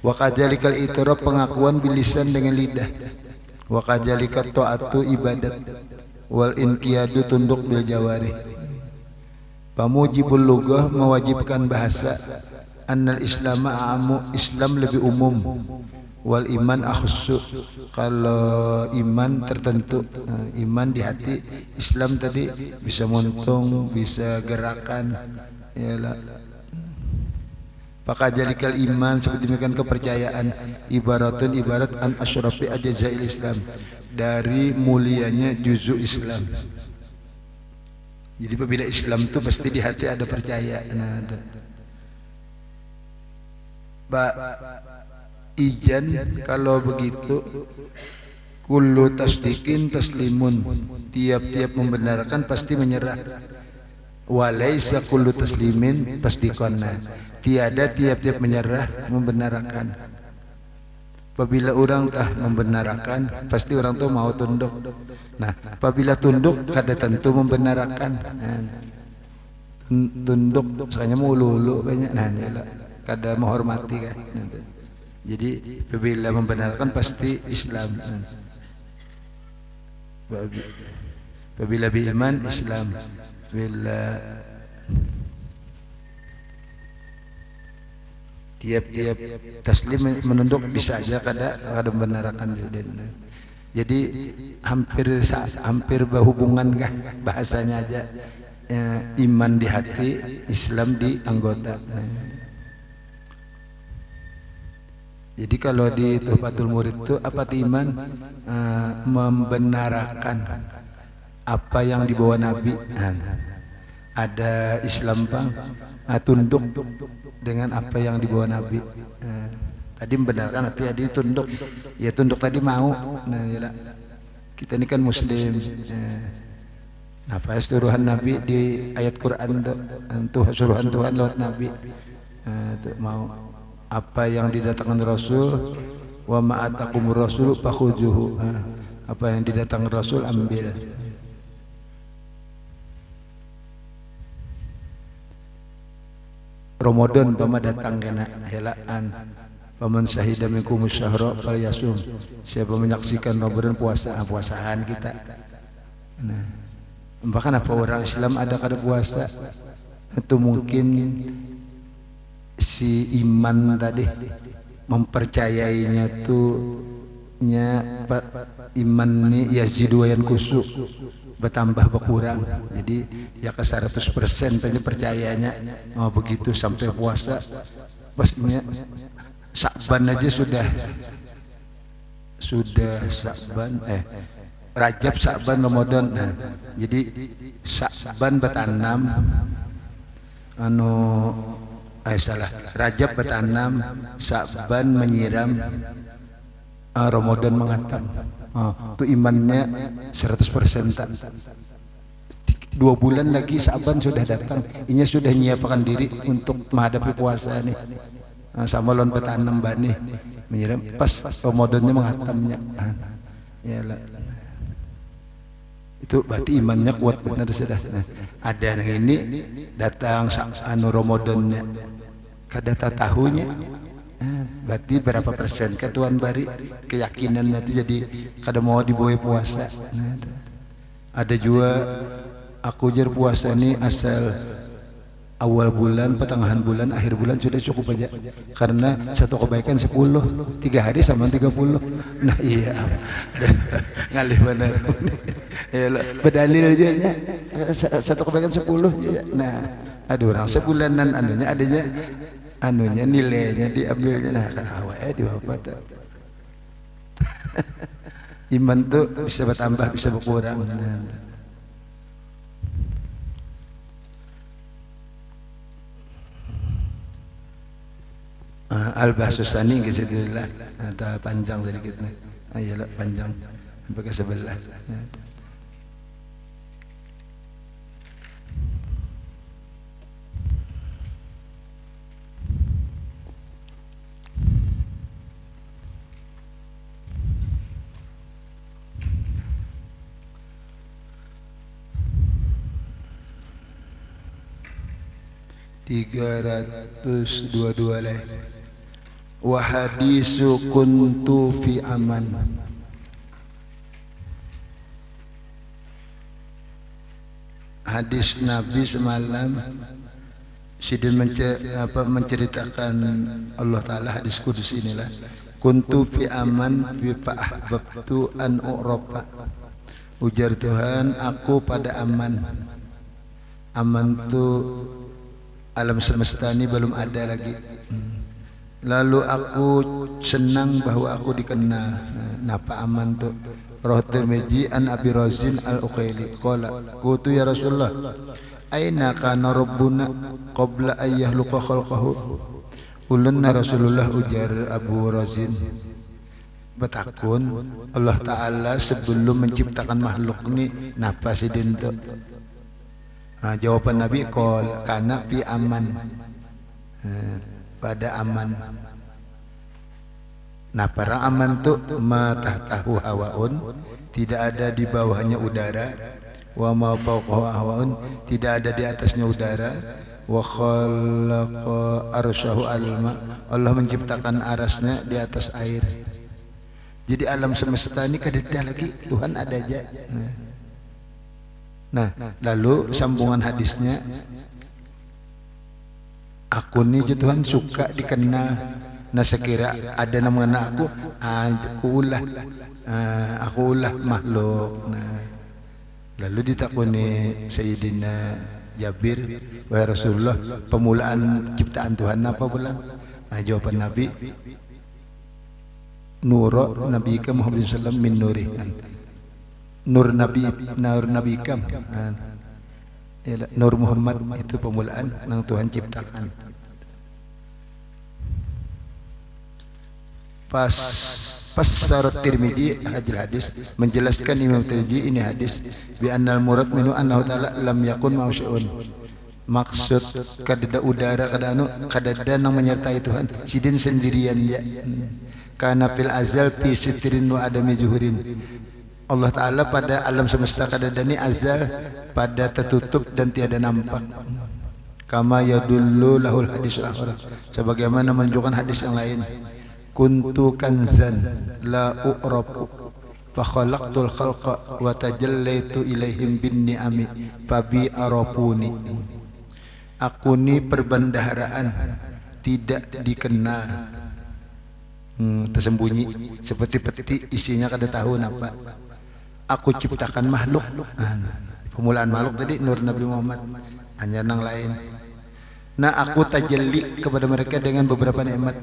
Wa kadzalikal itiraf, pengakuan bilisan dengan lidah. Wa kadzalikat taatu ibadat. Wal inqiyadu tunduk bil jawari. Pamujibul lughah, mewajibkan bahasa. Annal islama a'amu, Islam lebih umum. Wal iman akhussu, kalau iman tertentu, iman di hati. Islam tadi bisa muntung, bisa gerakan, yalah. Maka jalikal iman, seperti demikian kepercayaan, ibaratun ibarat an asyrafi ajzail Islam, dari mulianya juzu Islam. Jadi apabila Islam itu pasti di hati ada percaya. Ijan, kalau begitu kullu tasdiqin taslimun, tiap-tiap membenarkan pasti menyerah. Walaisa kullu taslimin tasdiqan, tiada tiap-tiap menyerah membenarkan. Apabila orang membenarkan, pasti orang tuh mau tunduk. Nah, apabila tunduk kada tentu membenarkan. Tunduk soalnya mau lulu banyak, kada menghormati kan. Jadi bila membenarkan pasti Islam. Bila beriman Islam, bila tiap-tiap taslim menunduk bisa aja kada membenarkan. Jadi hampir berhubungan kah bahasanya aja, iman di hati, Islam di anggota. Jadi kalau di Tuhfatul Murid itu apa iman membenarkan apa yang dibawa Nabi. Ada Islam bang tunduk dengan apa yang dibawa Nabi. Tadi membenarkan artinya tadi tunduk. Ya tunduk tadi mau. Nah, yalah. Kita ini kan Muslim. Nah, suruhan Nabi di ayat Quran tuh suruhan Tuhan lewat Nabi. Tuh mau apa yang didatangkan Rasul, wa ma'atakumur Rasul fakhuzuhu. Apa yang didatangkan Rasul ambil. Ramadan pama datang kena helaan. Paman syahida minkum syahra falyasum. Siapa menyaksikan Ramadan puasaan kita. Nah, bahkan apa orang Islam ada kada puasa itu mungkin si iman tadi mempercayainya tuh iman ni yazidu wa yanqusu bertambah berkurang. Jadi ya ke 100% tanya percayanya begitu sampai puasa pastinya Sya'ban aja sudah Sya'ban Rajab, Sya'ban, Ramadan. Nah, jadi Sya'ban betanam Rajab betanam, Sya'ban menyiram, Ramadan mengatam. Itu imannya 100%. 2 bulan lagi Sya'ban sudah datang. Ini sudah menyiapkan diri untuk menghadapi puasa nih. Sama lon betanam bani menyiram pas Ramadannya mengatamnya. Yalah. Itu berarti imannya kuat benar sudah. Nah, ada yang ini datang Ramadannya kada tahunya. Berarti berapa persen ke Tuhan bari keyakinannya itu jadi kada mau dibawa puasa. Nah, ada juga aku jar puasa ini asal awal bulan, pertengahan bulan, akhir bulan sudah cukup aja. Karena satu kebaikan 10, 3 hari sama 30. Nah iya, ngalih benar. Ya, berdalil aja ya. Satu kebaikan 10. Nah, ada orang sebulanan anunya nilainya diambilnya. Nah kan awalnya diwafat. Iman tuh bisa bertambah, bisa berkurang. Al-Bahsusani kisahlah atau panjang sedikit nih. Ayolah panjang sampai ke 11. Tiga ratus dua lah. Wa hadisu kuntu fi aman. Hadis Nabi semalam Sidin menceritakan Allah Ta'ala hadis kudus inilah. Kuntu fi aman fi fa'ahbabtu an u'rafa. Ujar Tuhan, aku pada aman. Aman tu alam semesta ini belum ada lagi. Lalu aku senang bahwa aku dikenal. Napa aman tu? Roh Tirmidzi an Abi Razin al-Uqaili qala qultu ya Rasulullah aina kana rabbuna qabla an yakhluqa khalqahu. Ulunna Rasulullah ujar Abu Razin betakun Allah Ta'ala sebelum menciptakan makhluk ini napa sidin tu? Jawaban Nabi qol kana fi aman, pada aman. Nah para aman tu ma tahtahu hawaun, tidak ada di bawahnya udara, wa ma fawqahu hawaun, tidak ada di atasnya udara, wa khalaqa arsyahu alma, Allah menciptakan arasnya di atas air. Jadi alam semesta ini kada ada lagi, Tuhan ada aja. Nah, lalu sambungan hadisnya, aku ni Tuhan suka dikenal. Nah sekira ada nama aku ulah makhluk. Nah, lalu ditakuni Sayyidina Jabir, wahai Rasulullah, pemulaan ciptaan Tuhan apa pula? Jawaban Nabi, nuro nabika Muhammad sallam min nurih. Nur nabika Nur Muhammad itu pemulaan yang Tuhan ciptakan. Fassarat Tirmidzi hadis menjelaskan Imam Tirmidzi ini hadis bi annal murad minhu annahu ta'ala lam yakun mausyun. Maksud kadada udara kadada nang menyertai Tuhan sidin sendirian ya. Kana fil azal fi sitrin wa adami juhurin. Allah Ta'ala pada alam semesta kadada ni azal pada tertutup dan tiada nampak. Kama yadullu lahul hadis al-akhir. Sebagaimana menunjukkan hadis yang lain. Kuntu kanzan la u'rabu fa khalaqtul khalqa wa tajallaitu ilaihim bin ni'ami fa bi arafuni. Aku ni perbendaharaan tidak dikenal, tersembunyi seperti peti isinya kada tahu apa. Aku ciptakan makhluk, pemulaan makhluk tadi nur Nabi Muhammad, hanya nang lain. Nah aku tajalli kepada mereka dengan beberapa nikmat.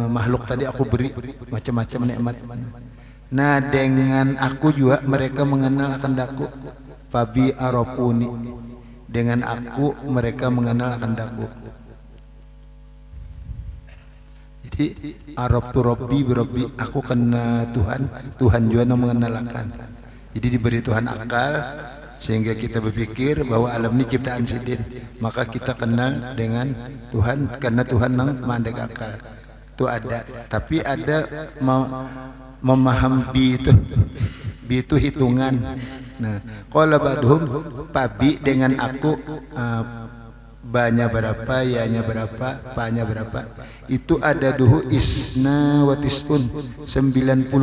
Makhluk tadi aku beri macam-macam nikmat. Nah dengan aku juga mereka mengenal akan daku. Fabi arafuni, dengan aku mereka mengenal akan daku. Jadi araftu rabbi birabbi, aku kenal Tuhan, Tuhan juga yang mengenal akan. Jadi diberi Tuhan akal sehingga kita berpikir bahwa alam ini ciptaan sidin, maka kita kenal dengan Tuhan karena Tuhan yang mandek akal. Itu ada, tapi ada memaham bi itu hitungan. Nah, qala ba'dhum pabi dengan aku banyak berapa, yanya berapa, pa-nya berapa. Itu ada duhu isna wa tis'un 92.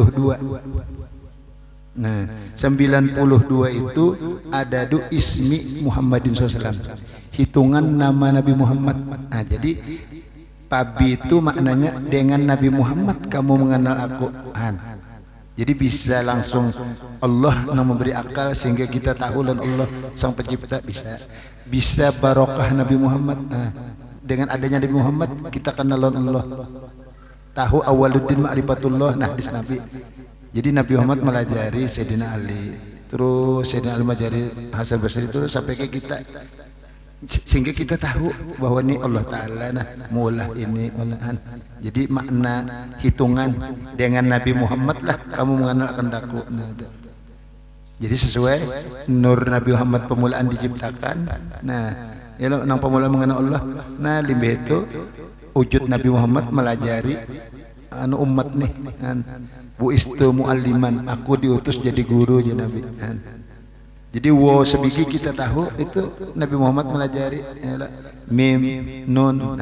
Nah, 92 itu ada du ismi Muhammadin SAW, hitungan nama Nabi Muhammad. Nah, jadi pabi itu maknanya dengan Nabi Muhammad kamu mengenal aku. Jadi bisa langsung Allah yang memberi akal sehingga kita tahu dan Allah sang pencipta bisa barokah Nabi Muhammad. Dengan adanya Nabi Muhammad kita kenal Allah, tahu awaluddin ma'rifatullah. Nah hadis Nabi. Jadi Nabi Muhammad melajari Sayyidina Ali, terus Sayyidina Ali melajari Hasan Basri, terus sampai ke kita, sehingga kita tahu bahwa ini Allah Ta'ala nah mulah ini olahan. Jadi makna hitungan dengan Nabi Muhammad lah kamu mengenal akan daku. Nah, jadi sesuai nur Nabi Muhammad pemulaan diciptakan. Nah ya nang pemulaan mengenal Allah. Nah limbah itu wujud Nabi Muhammad melajari umat nih bu istu mu'alliman, aku diutus jadi guru ya Nabi. Jadi sebiji kita tahu itu Nabi Muhammad melajari mim nun.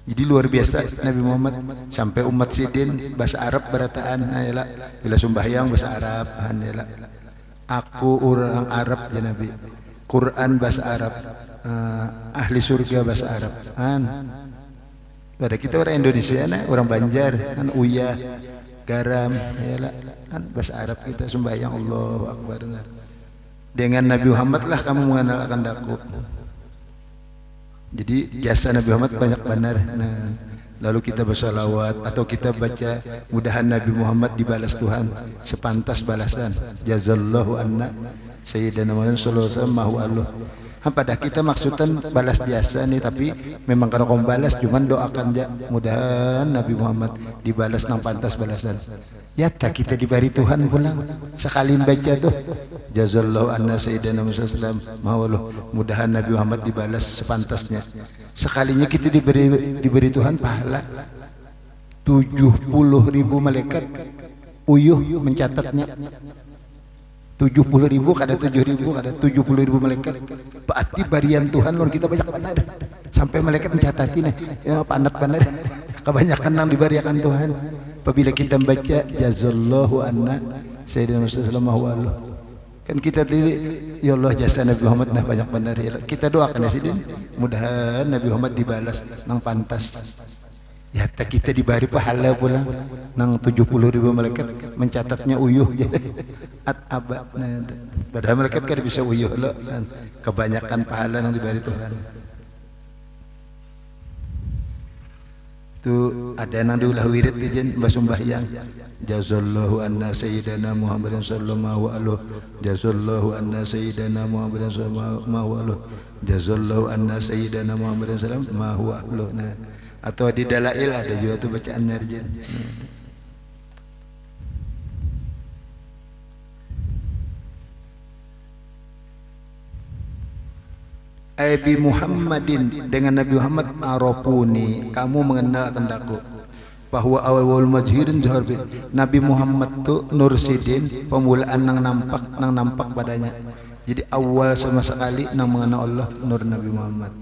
Jadi luar biasa Nabi Muhammad sampai umat sidin bahasa Arab berataan. Bila sembahyang bahasa Arab. Aku orang Arab ya Nabi. Quran bahasa Arab. Ahli surga bahasa Arab. Pada kita orang Indonesia, orang Banjar, uyah, garam, bahasa Arab kita sembahyang Allahu Akbar. Dengan Nabi Muhammad lah kamu mengenal akan daku. Jadi jasa Nabi Muhammad banyak benar. Nah, lalu kita bersalawat atau kita baca mudahan Nabi Muhammad dibalas Tuhan sepantas balasan. Jazallahu anna Sayyidina Muhammad sallallahu alaihi wasallam. Pada kita maksudkan balas jasa nih, tapi memang kalau kamu balas cuman doakan aja mudahan Nabi Muhammad dibalas nang pantas balasan. Ya tak kita diberi Tuhan pulang sekali baca tuh jazallahu anna sayyidina Muhammad sallallahu alaihi wasallam, mudahan Nabi Muhammad dibalas sepantasnya. Sekalinya kita diberi Tuhan pahala 70.000 malaikat uyuh mencatatnya. 70.000 kada 7.000 kada 70.000 malaikat. Berarti barian Tuhan luar kita banyak benar. Sampai malaikat mencatatin pandat benar. Kebanyakan yang diberikan Tuhan. Apabila kita membaca jazallahu anna sayyidina sallallahu alaihi wasallam. Kan kita ya Allah jasa Nabi Muhammad nah banyak benar. Kita doakan ya sidin mudahan Nabi Muhammad dibalas nang pantas. Ya kita diberi pahala pula nang 70.000 malaikat mencatatnya uyuh abad. Padahal malaikat kan bisa uyuh loh. Kebanyakan pahala yang diberi Tuhan. Tu ada nang diulah wirid ijen basumbahyang. Jazallahu anna sayyidana Muhammadan sallallahu alaihi jazallahu anna sayyidana Muhammadan sallallahu alaihi jazallahu anna sayyidana Muhammadan sallallahu alaihi. Nah, atau di dalail ada juga tu bacaannya ijen. Abi Muhammadin, dengan Nabi Muhammad arafuni, kamu mengenal akan aku. Bahwa awal majhirin juharbi, Nabi Muhammad tu nursidin, pemulaan nang nampak padanya. Jadi awal sama sekali nang mengenal Allah nur Nabi Muhammad.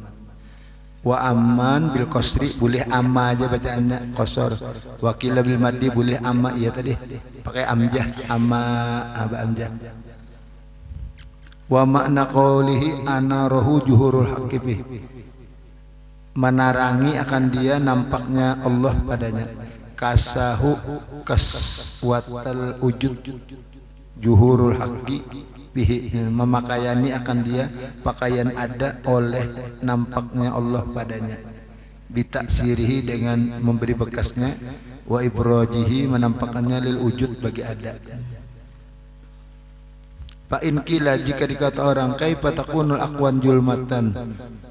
Wa aman bil qasri, boleh amma aja bacaannya qasar. Wa qila bil maddi, boleh amma iya tadi. Pakai amjah, amma aba amjah. Wa makna qawlihi ana rohu juhurul haqqi, menarangi akan dia nampaknya Allah padanya. Kasahu kaswatal wujud juhurul haqqi bihi, memakaiani akan dia pakaian ada oleh nampaknya Allah padanya. Bitaksirihi, dengan memberi bekasnya. Wa ibrajihi, menampakkannya lil wujud bagi ada. Fa in qila, jika dikata orang, kaifa takunul aqwan julmatan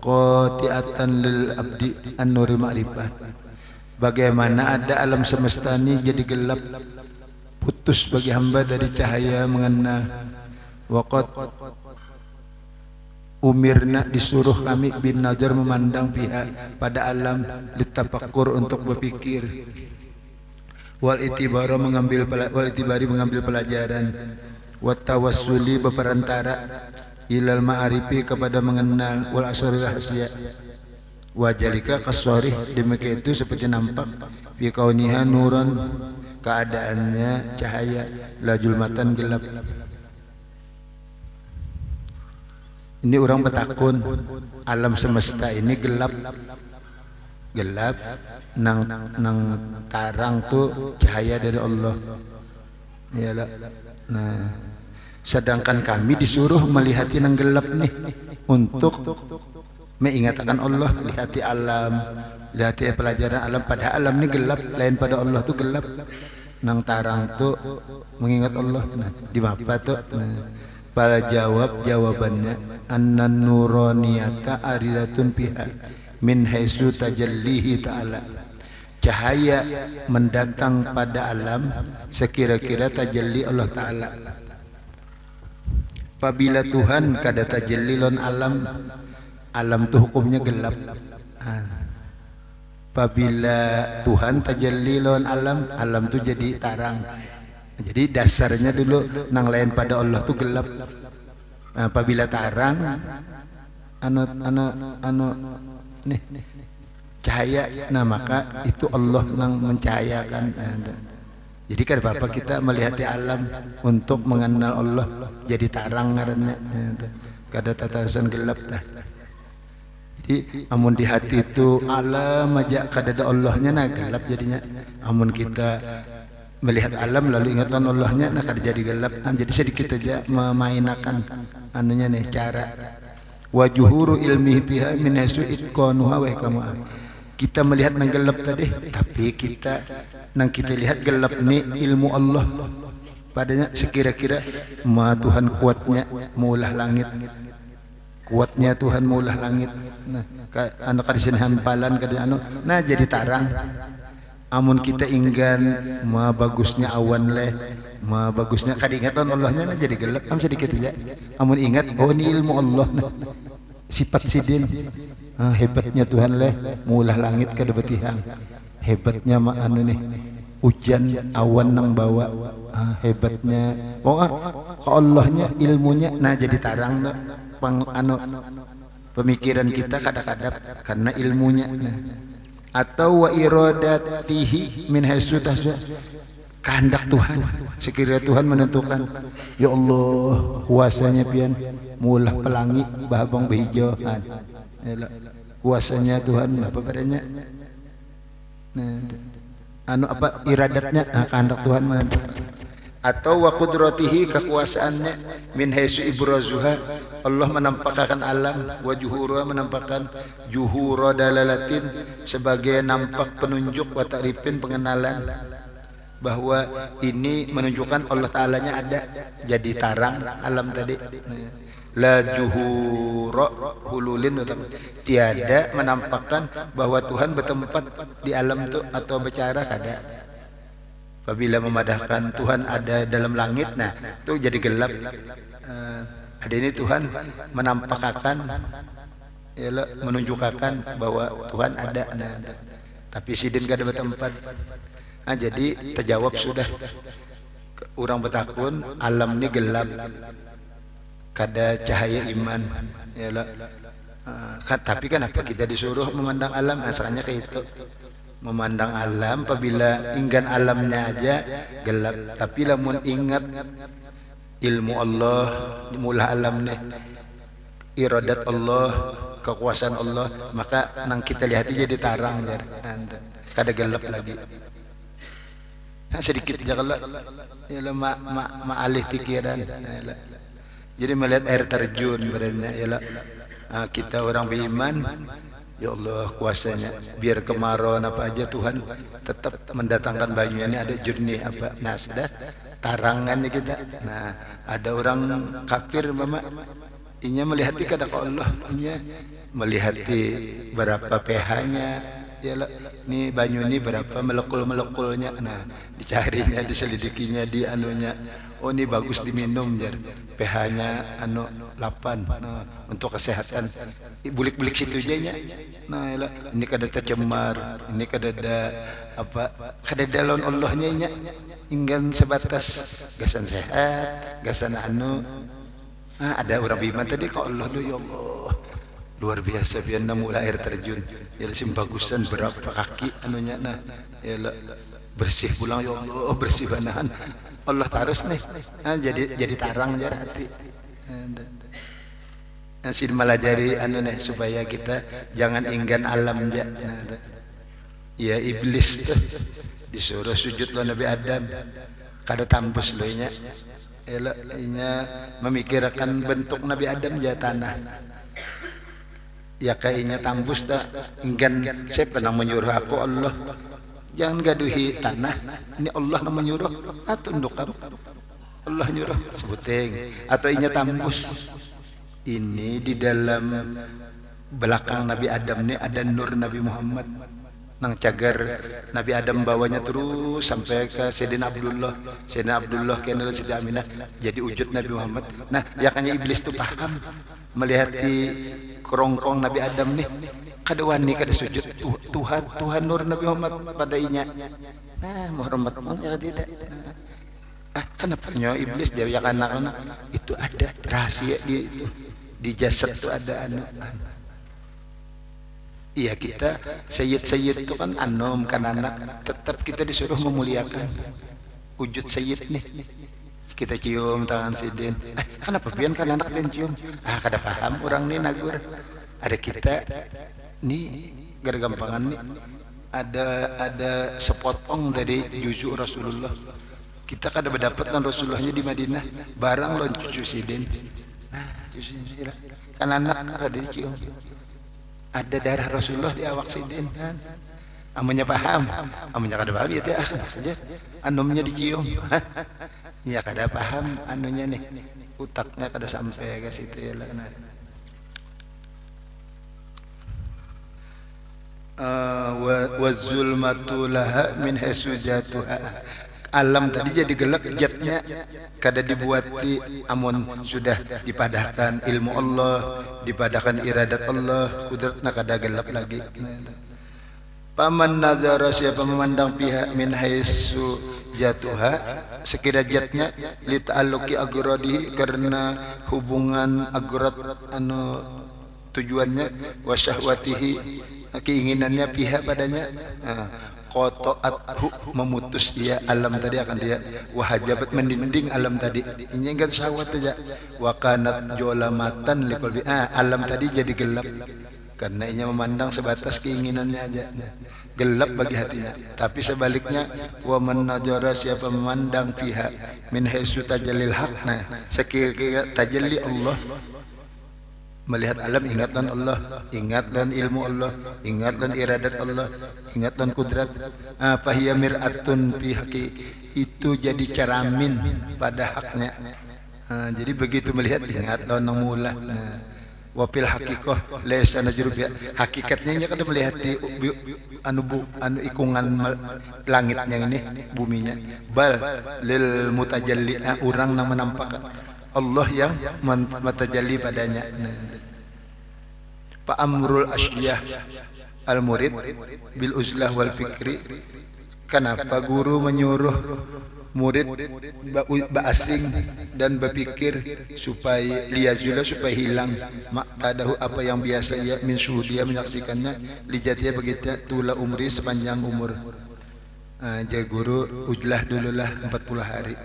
qati'atan lil abdi an-nuril ma'rifah, bagaimana ada alam semesta ini jadi gelap, putus bagi hamba dari cahaya mengenal. Waqad umirna, disuruh kami, bin nazar, memandang pihak pada alam, litafakkur, untuk berpikir, wal itibari mengambil pelajaran, wattawassuli, berperantara, ilal ma'arifi, kepada mengenal, wal asrari, rahasia. Wajalika kasori, demikian itu seperti nampak, fi kauniha nuran, keadaannya cahaya, la julmatan, gelap. Ini orang bertakun, alam semesta ini gelap, nang tarang tu cahaya dari Allah. Iyalah. Nah, sedangkan kami disuruh melihati nang gelap nih, untuk mengingatkan Allah, lihati alam, lihati pelajaran alam. Pada alam ni gelap, lain pada Allah tu gelap. Nang tarang tu mengingat Allah. Nah, di apa tu? Nah, pada jawabannya, annan nuraniyata aridatun fiha min haitsu tajallihi ta'ala. Cahaya mendatang pada alam sekira-kira tajalli Allah Ta'ala. Apabila Tuhan kada tajalli lon alam, alam tu hukumnya gelap. Apabila Tuhan tajalli lon alam, alam tu jadi tarang. Jadi dasarnya dulu nang lain pada Allah tu gelap. Apabila tarang, nih cahaya, nah maka itu Allah nang mencahayakan. Jadi kan apa kita melihat alam untuk mengenal Allah, jadi tarang ngarannya, kada tatasan gelap dah. Jadi amun di hati itu alam aja kada ada Allahnya, nah gelap jadinya. Amun kita melihat alam lalu ingatan Allahnya, nah kada jadi gelap. Jadi sedikit aja memainakan anunya nih cara. Wa juhuru ilmihi biha min haitsu itqanuha wa hikmah. Kita melihat nang gelap tadi, tapi kita lihat gelap ni ilmu Allah padanya, sekira-kira Tuhan kuatnya maulah langit, kuatnya Tuhan maulah langit. Nah, anak kadisin hampalan kada nah jadi tarang. Amun kita inggan bagusnya awan leh, bagusnya kadingatan Allahnya, nah jadi gelap. Sedikit aja amun ingat, oh ini ilmu Allah, nah sifat sidin. Hebatnya Tuhan leh, mulah langit kada betihang. Hebatnya nih hujan awan nang bawa. Hebatnya ke Allahnya, ilmunya, nah jadi tarang no. Pemikiran kita kadang-kadang karena ilmunya. Nah. Atau wa iradatihi min haitsu tasya, kehendak Tuhan, sekiranya Tuhan menentukan, ya Allah kuasanya pian mulah pelangi babang behijauan, kuasanya Tuhan apa padanya. Nah, apa iradatnya, kehendak Tuhan menentukan. Atau wa qudratihi, kekuasaannya, min haitsu ibrazuha, Allah menampakkan alam, wa juhura menampakkan juhura dalalatin sebagai nampak penunjuk, wa ta'rifin pengenalan, bahwa ini menunjukkan Allah Ta'alanya ada, jadi tarang alam tadi. La juhura hululin, tiada menampakkan bahwa Tuhan bertempat di alam itu atau bicara kada. Apabila memadahkan Tuhan ada dalam langit, nah itu jadi gelap. Ada ini Tuhan menampakkan, menunjukkan bahwa Tuhan ada. Nah, tapi sidin kada bertempat. Nah, jadi terjawab sudah. Orang bertakun alam ini gelap, kada cahaya iman. Tapi kenapa kita disuruh memandang alam? Asalnya kayak itu. Memandang alam, apabila inggan alamnya aja gelap, tapi lamun ingat ilmu Allah, mula alam nih, iradat Allah, kekuasaan Allah, maka nang kita lihat jadi tarang, kada gelap lagi. Nah, sedikit jala, alih pikiran. Jadi melihat air terjun berenya, kita orang beriman. Ya Allah kuasanya, biar kemarau apa aja Tuhan tetap mendatangkan banyunya ada jernih apa. Nah sudah tarangannya kita. Nah ada orang kafir mama, inya melihati kada ke Allah, inya melihati berapa pH-nya, ya ini banyu ini berapa melekul-melekulnya. Nah dicarinya, diselidikinya, di anunya. Oh ini bagus diminum jar, pH-nya 8. Nah, untuk kesehatan bulik-bulik situ aja nya. Nah ini kada tercemar, ini kada ada apa, kada ada lawan Allahnya nya. Inggan sebatas gasan sehat, gasan Nah, ada orang beriman tadi kok Allah tuh, ya Allah luar biasa, biar mula air terjun ya bagusan berapa kaki anunya. Nah ya bersih pulang, ya Allah bersih banahan Allah tarus nih. Nah, jadi tarang jar hati. Nasi malah jadi nih supaya kita jangan inggan alam ja. Ya iblis tuh disuruh sujud lo Nabi Adam, kada tambus lo nya. Inya memikirkan bentuk Nabi Adam ja tanah. Ya kayaknya tambus tak inggan, saya pernah menyuruh aku Allah jangan gaduhi tanah, ini Allah yang menyuruh, tunduk kamu, Allah nyuruh sebuting, atau inya tambus. Ini di dalam belakang Nabi Adam ini ada nur Nabi Muhammad, nang cagar Nabi Adam bawanya terus sampai ke Sayyidina Abdullah, Sayyidina Abdullah kenal Siti Aminah, jadi wujud Nabi Muhammad. Nah, yakanya iblis itu paham melihat di kerongkong Nabi Adam nih. Kada wani kada sujud Tuhan nur Nabi Muhammad pada inya. Nah Muhammad ya tidak. Kenapa nyo iblis dia ya anak-anak itu ada rahasia di jasad itu ada Iya kita sayyid itu kan kan anak, tetap kita disuruh memuliakan wujud sayyid nih. Kita cium tangan sidin. Kenapa pian kan anak pian cium? Kada paham orang nih nagur. Ada kita nih gara gampangan nih ada sepotong dari juzuk Rasulullah. Kita kada mendapatkan Rasulullahnya di Madinah, barang lo cucu sidin. Nah cucu sidin kan anak kada dicium, ada darah Rasulullah di awak sidin kan. Amunya paham, amunya kada paham ya teh aja anumnya dicium. Ya kada paham anunya nih, utaknya kada sampai ke situ ya lah. Wa zulmatu laha min haitsu jatuha. Alam tadi jadi gelap jatnya kada dibuati, amun sudah dipadahkan ilmu Allah, dipadahkan iradat Allah, kudratna kada gelap lagi. Paman nazara, siapa memandang pihak min haitsu jatuha sekira jatnya li ta'alluqi agradihi, karena hubungan agrad tujuannya, wa syahwatihi keinginannya pihak padanya, qata'athu memutus dia alam tadi akan dia, wahajabat mendinding alam tadi, ini enggak syahwat aja, wa kanat jolamatan liqalbi, alam tadi jadi gelap karena ia memandang sebatas keinginannya aja, gelap bagi hatinya. Tapi sebaliknya, wa man najara, siapa memandang pihak min haitsu tajallil haq, nah sekira tajalli Allah Melihat alam, ingatkan Allah, ingatkan ilmu Allah, ingatkan iradat Allah, ingatkan kudrat. Fahiya mir'atun fi haqi, itu jadi ceramin pada haknya. Jadi begitu melihat, ingatkan nang mula. Wafil haqiqah laisa najru bi, hakikatnya kada melihat di anu ikungan langitnya ini, buminya. Bal lil mutajalli, orang yang menampak Allah yang mutajalli padanya. Fa amrul asyiyah al murid bil uzlah wal fikri. Kenapa guru menyuruh murid asing dan berpikir supaya liyazula, supaya hilang maktadahu, apa yang biasa ia min dia menyaksikannya, lijatiya begitu tula umri, sepanjang umur. Jadi guru ujlah dululah 40 hari.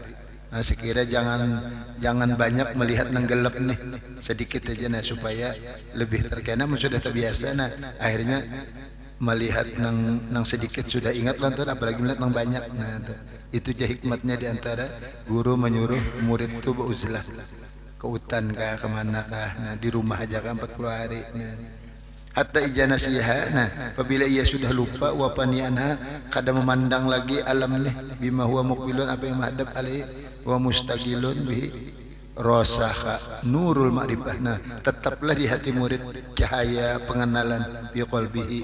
Sekira jangan banyak melihat nang gelap nih, sedikit aja supaya lebih terkena, sudah terbiasa. Akhirnya melihat nang sedikit sudah ingat lontar, apalagi melihat nang banyak. Itu je hikmatnya diantara guru menyuruh murid itu beruzlah ke hutan kah, kemana kah, di rumah aja kan 40 hari. Hatta ijanasiha, apabila ia sudah lupa, wapanianha, kadang memandang lagi alam nih, bima huwa muqbilun, apa yang menghadap alaihi, wa mustaqilun bihi rasaha nurul ma'rifah. Tetaplah di hati murid cahaya pengenalan, bi qalbihi.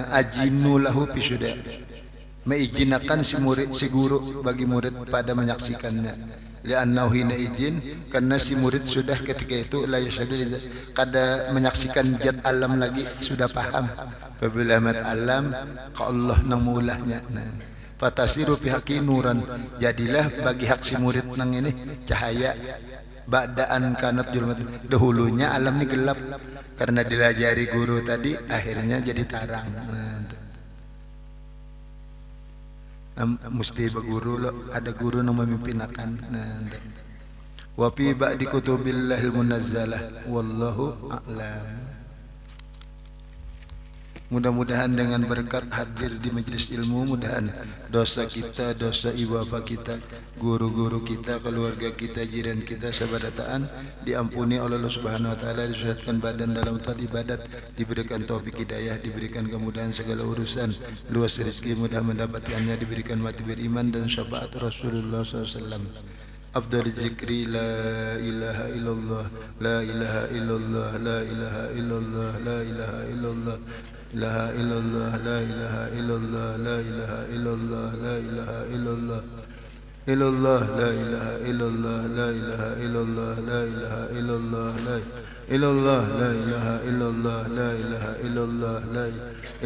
Ajinu lahu bisuda, mengizinakan si guru bagi murid pada menyaksikannya. Li'annahu hina izin, karena si murid sudah ketika itu la yashadu, kada menyaksikan zat alam lagi, sudah paham apabila mat alam ka Allah nang mulahnya. Fatasiru pihaki nuran, jadilah bagi hak si murid nang ini cahaya. Ba'daan kanat julmat, dahulunya alam ini gelap, karena dilajari guru tadi akhirnya jadi terang. Mesti berguru lo, ada guru yang memimpin akan. Wa fi ba'di kutubillahil munazzalah, wallahu a'lam. Mudah-mudahan dengan berkat hadir di majelis ilmu, mudahan dosa kita, dosa ibu bapa kita, guru-guru kita, keluarga kita, jiran kita, sabadataan diampuni oleh Allah Subhanahu wa taala, disucikan badan dalam taat ibadat, diberikan taufik hidayah, diberikan kemudahan segala urusan, luas rezeki mudah mendapatkannya, diberikan mati beriman dan syafaat Rasulullah SAW. Abdul zikri la ilaha illallah, la ilaha illallah, la ilaha illallah, la ilaha illallah, la illallah, la ilaha illallah, la ilaha illallah, la ilaha illallah, illallah, la ilaha illallah, la ilaha illallah, la ilaha illallah, la illallah, la ilaha illallah, la ilaha illallah, la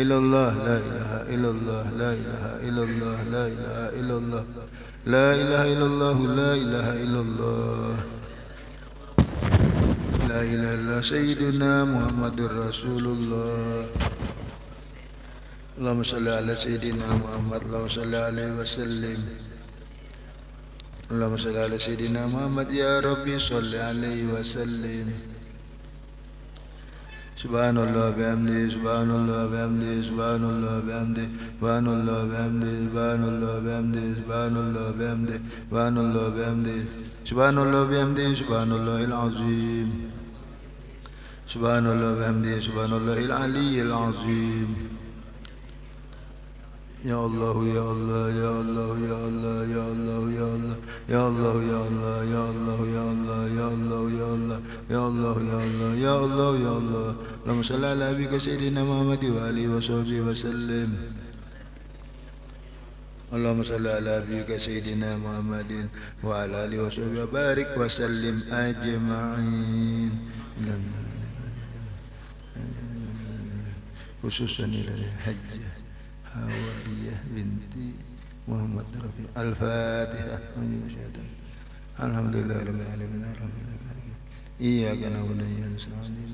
illallah, la ilaha illallah, la ilaha illallah, la ilaha illallah, la ilaha illallah, la ilaha illallah, la ilaha illallah, sayyiduna Muhammadur Rasulullah. Allahumma salli ala sayyidina Muhammad, Allahumma salli alaihi wasallim. Allahumma salli ala sayyidina Muhammad, ya Rabbi salli alaihi wasallim. Subhanallah bihamdi, subhanallah bihamdi, subhanallah bihamdi, subhanallah bihamdi, subhanallah bihamdi, subhanallah bihamdi, subhanallah bihamdi, subhanallah bihamdi, subhanallahil azim, subhanallah bihamdi, subhanallahil aliyyil azim. Ya Allah, ya Allah, ya Allah, ya Allah, ya Allah, ya Allah, ya Allah, ya Allah, ya Allah, ya Allah, ya Allah, ya Allah, ya Allah, ya Allah, ya Allah, ya Allah. Allahumma salli ala habibika sayyidina Muhammad wa alihi wa sahbihi wa sallim. Allahumma salli ala habibika sayyidina Muhammadin wa ala alihi wa sahbihi wa barik wa sallim ajma'in. Khususan ila hajjah Hawariyah binti Muhammad Rafi. Al-Fatihah. Alhamdulillah rabbil alamin. Iyyaka na'budu wa iyyaka nasta'in.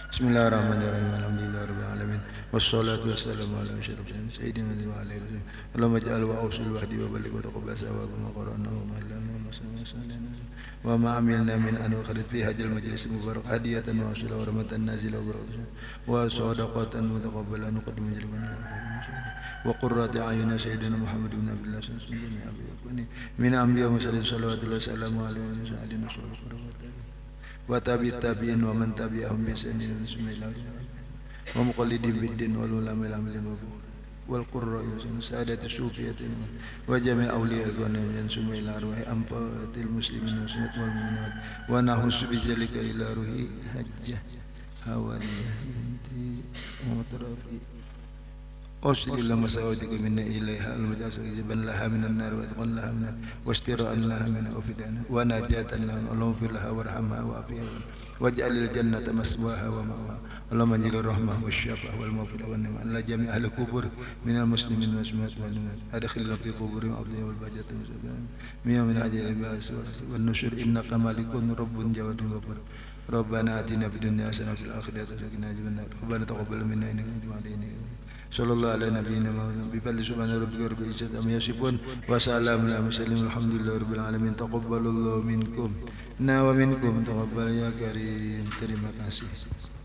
Bismillahirrahmanirrahim. Alhamdulillah rabbil alamin. Wassalatu wassalamu ala asyrafil sayyidina wa ala alihi. Allahumma ij'al wa awsil wahdi wa balligh wa taqabbal sawab ma qara'nahu ma lam wa ma amilna min an khalid fi hajal majlis mubarak hadiyatan wa asla wa rahmatan nazila wa barakatuh wa sadaqatan mutaqabbalan nuqaddim majlisan wa qurrati ayuna sayyidina Muhammad bin Abdullah sallallahu alaihi wasallam. min anbiya mursalin sallallahu alaihi wasallam wa tabi'in wa man tabi'ahum bi ihsanin wa muqallidin bid-din wal ulama al-amilin wal qurra sadati sufiyatin wa jami' awliya al-ghanam yansuma ila arwahi ampatil muslimin wal mu'minat wa nahus bi zalika ila ruhi hajjah hawaniyah inti mutrafi أوصل إلى مساودك منا إليها المجاز جبا لها من النار وإذقا لها من واشتراء لها من وفدانا ونجاة لها اللهم اغفر لها وارحمها وعافيها واجعل الجنة مسواها ومأواها اللهم اجعل الرحمة والشفاء والمغفرة والنعمة على جميع أهل القبور من المسلمين والمسلمات والمؤمنات أدخلنا في قبورهم أفضل والبهجة من يوم العجل والنشر إنك مالك رب جواد غفور ربنا آتنا في الدنيا حسنة وفي الآخرة حسنة وقنا عذاب النار ربنا تقبل منا إنك أنت العليم صلى الله على نبينا محمد بفضل سبحان ربك رب العزة عما يصفون وسلام على المرسلين والحمد لله رب العالمين تقبل الله منكم ومنكم تقبل يا كريم. Terima kasih.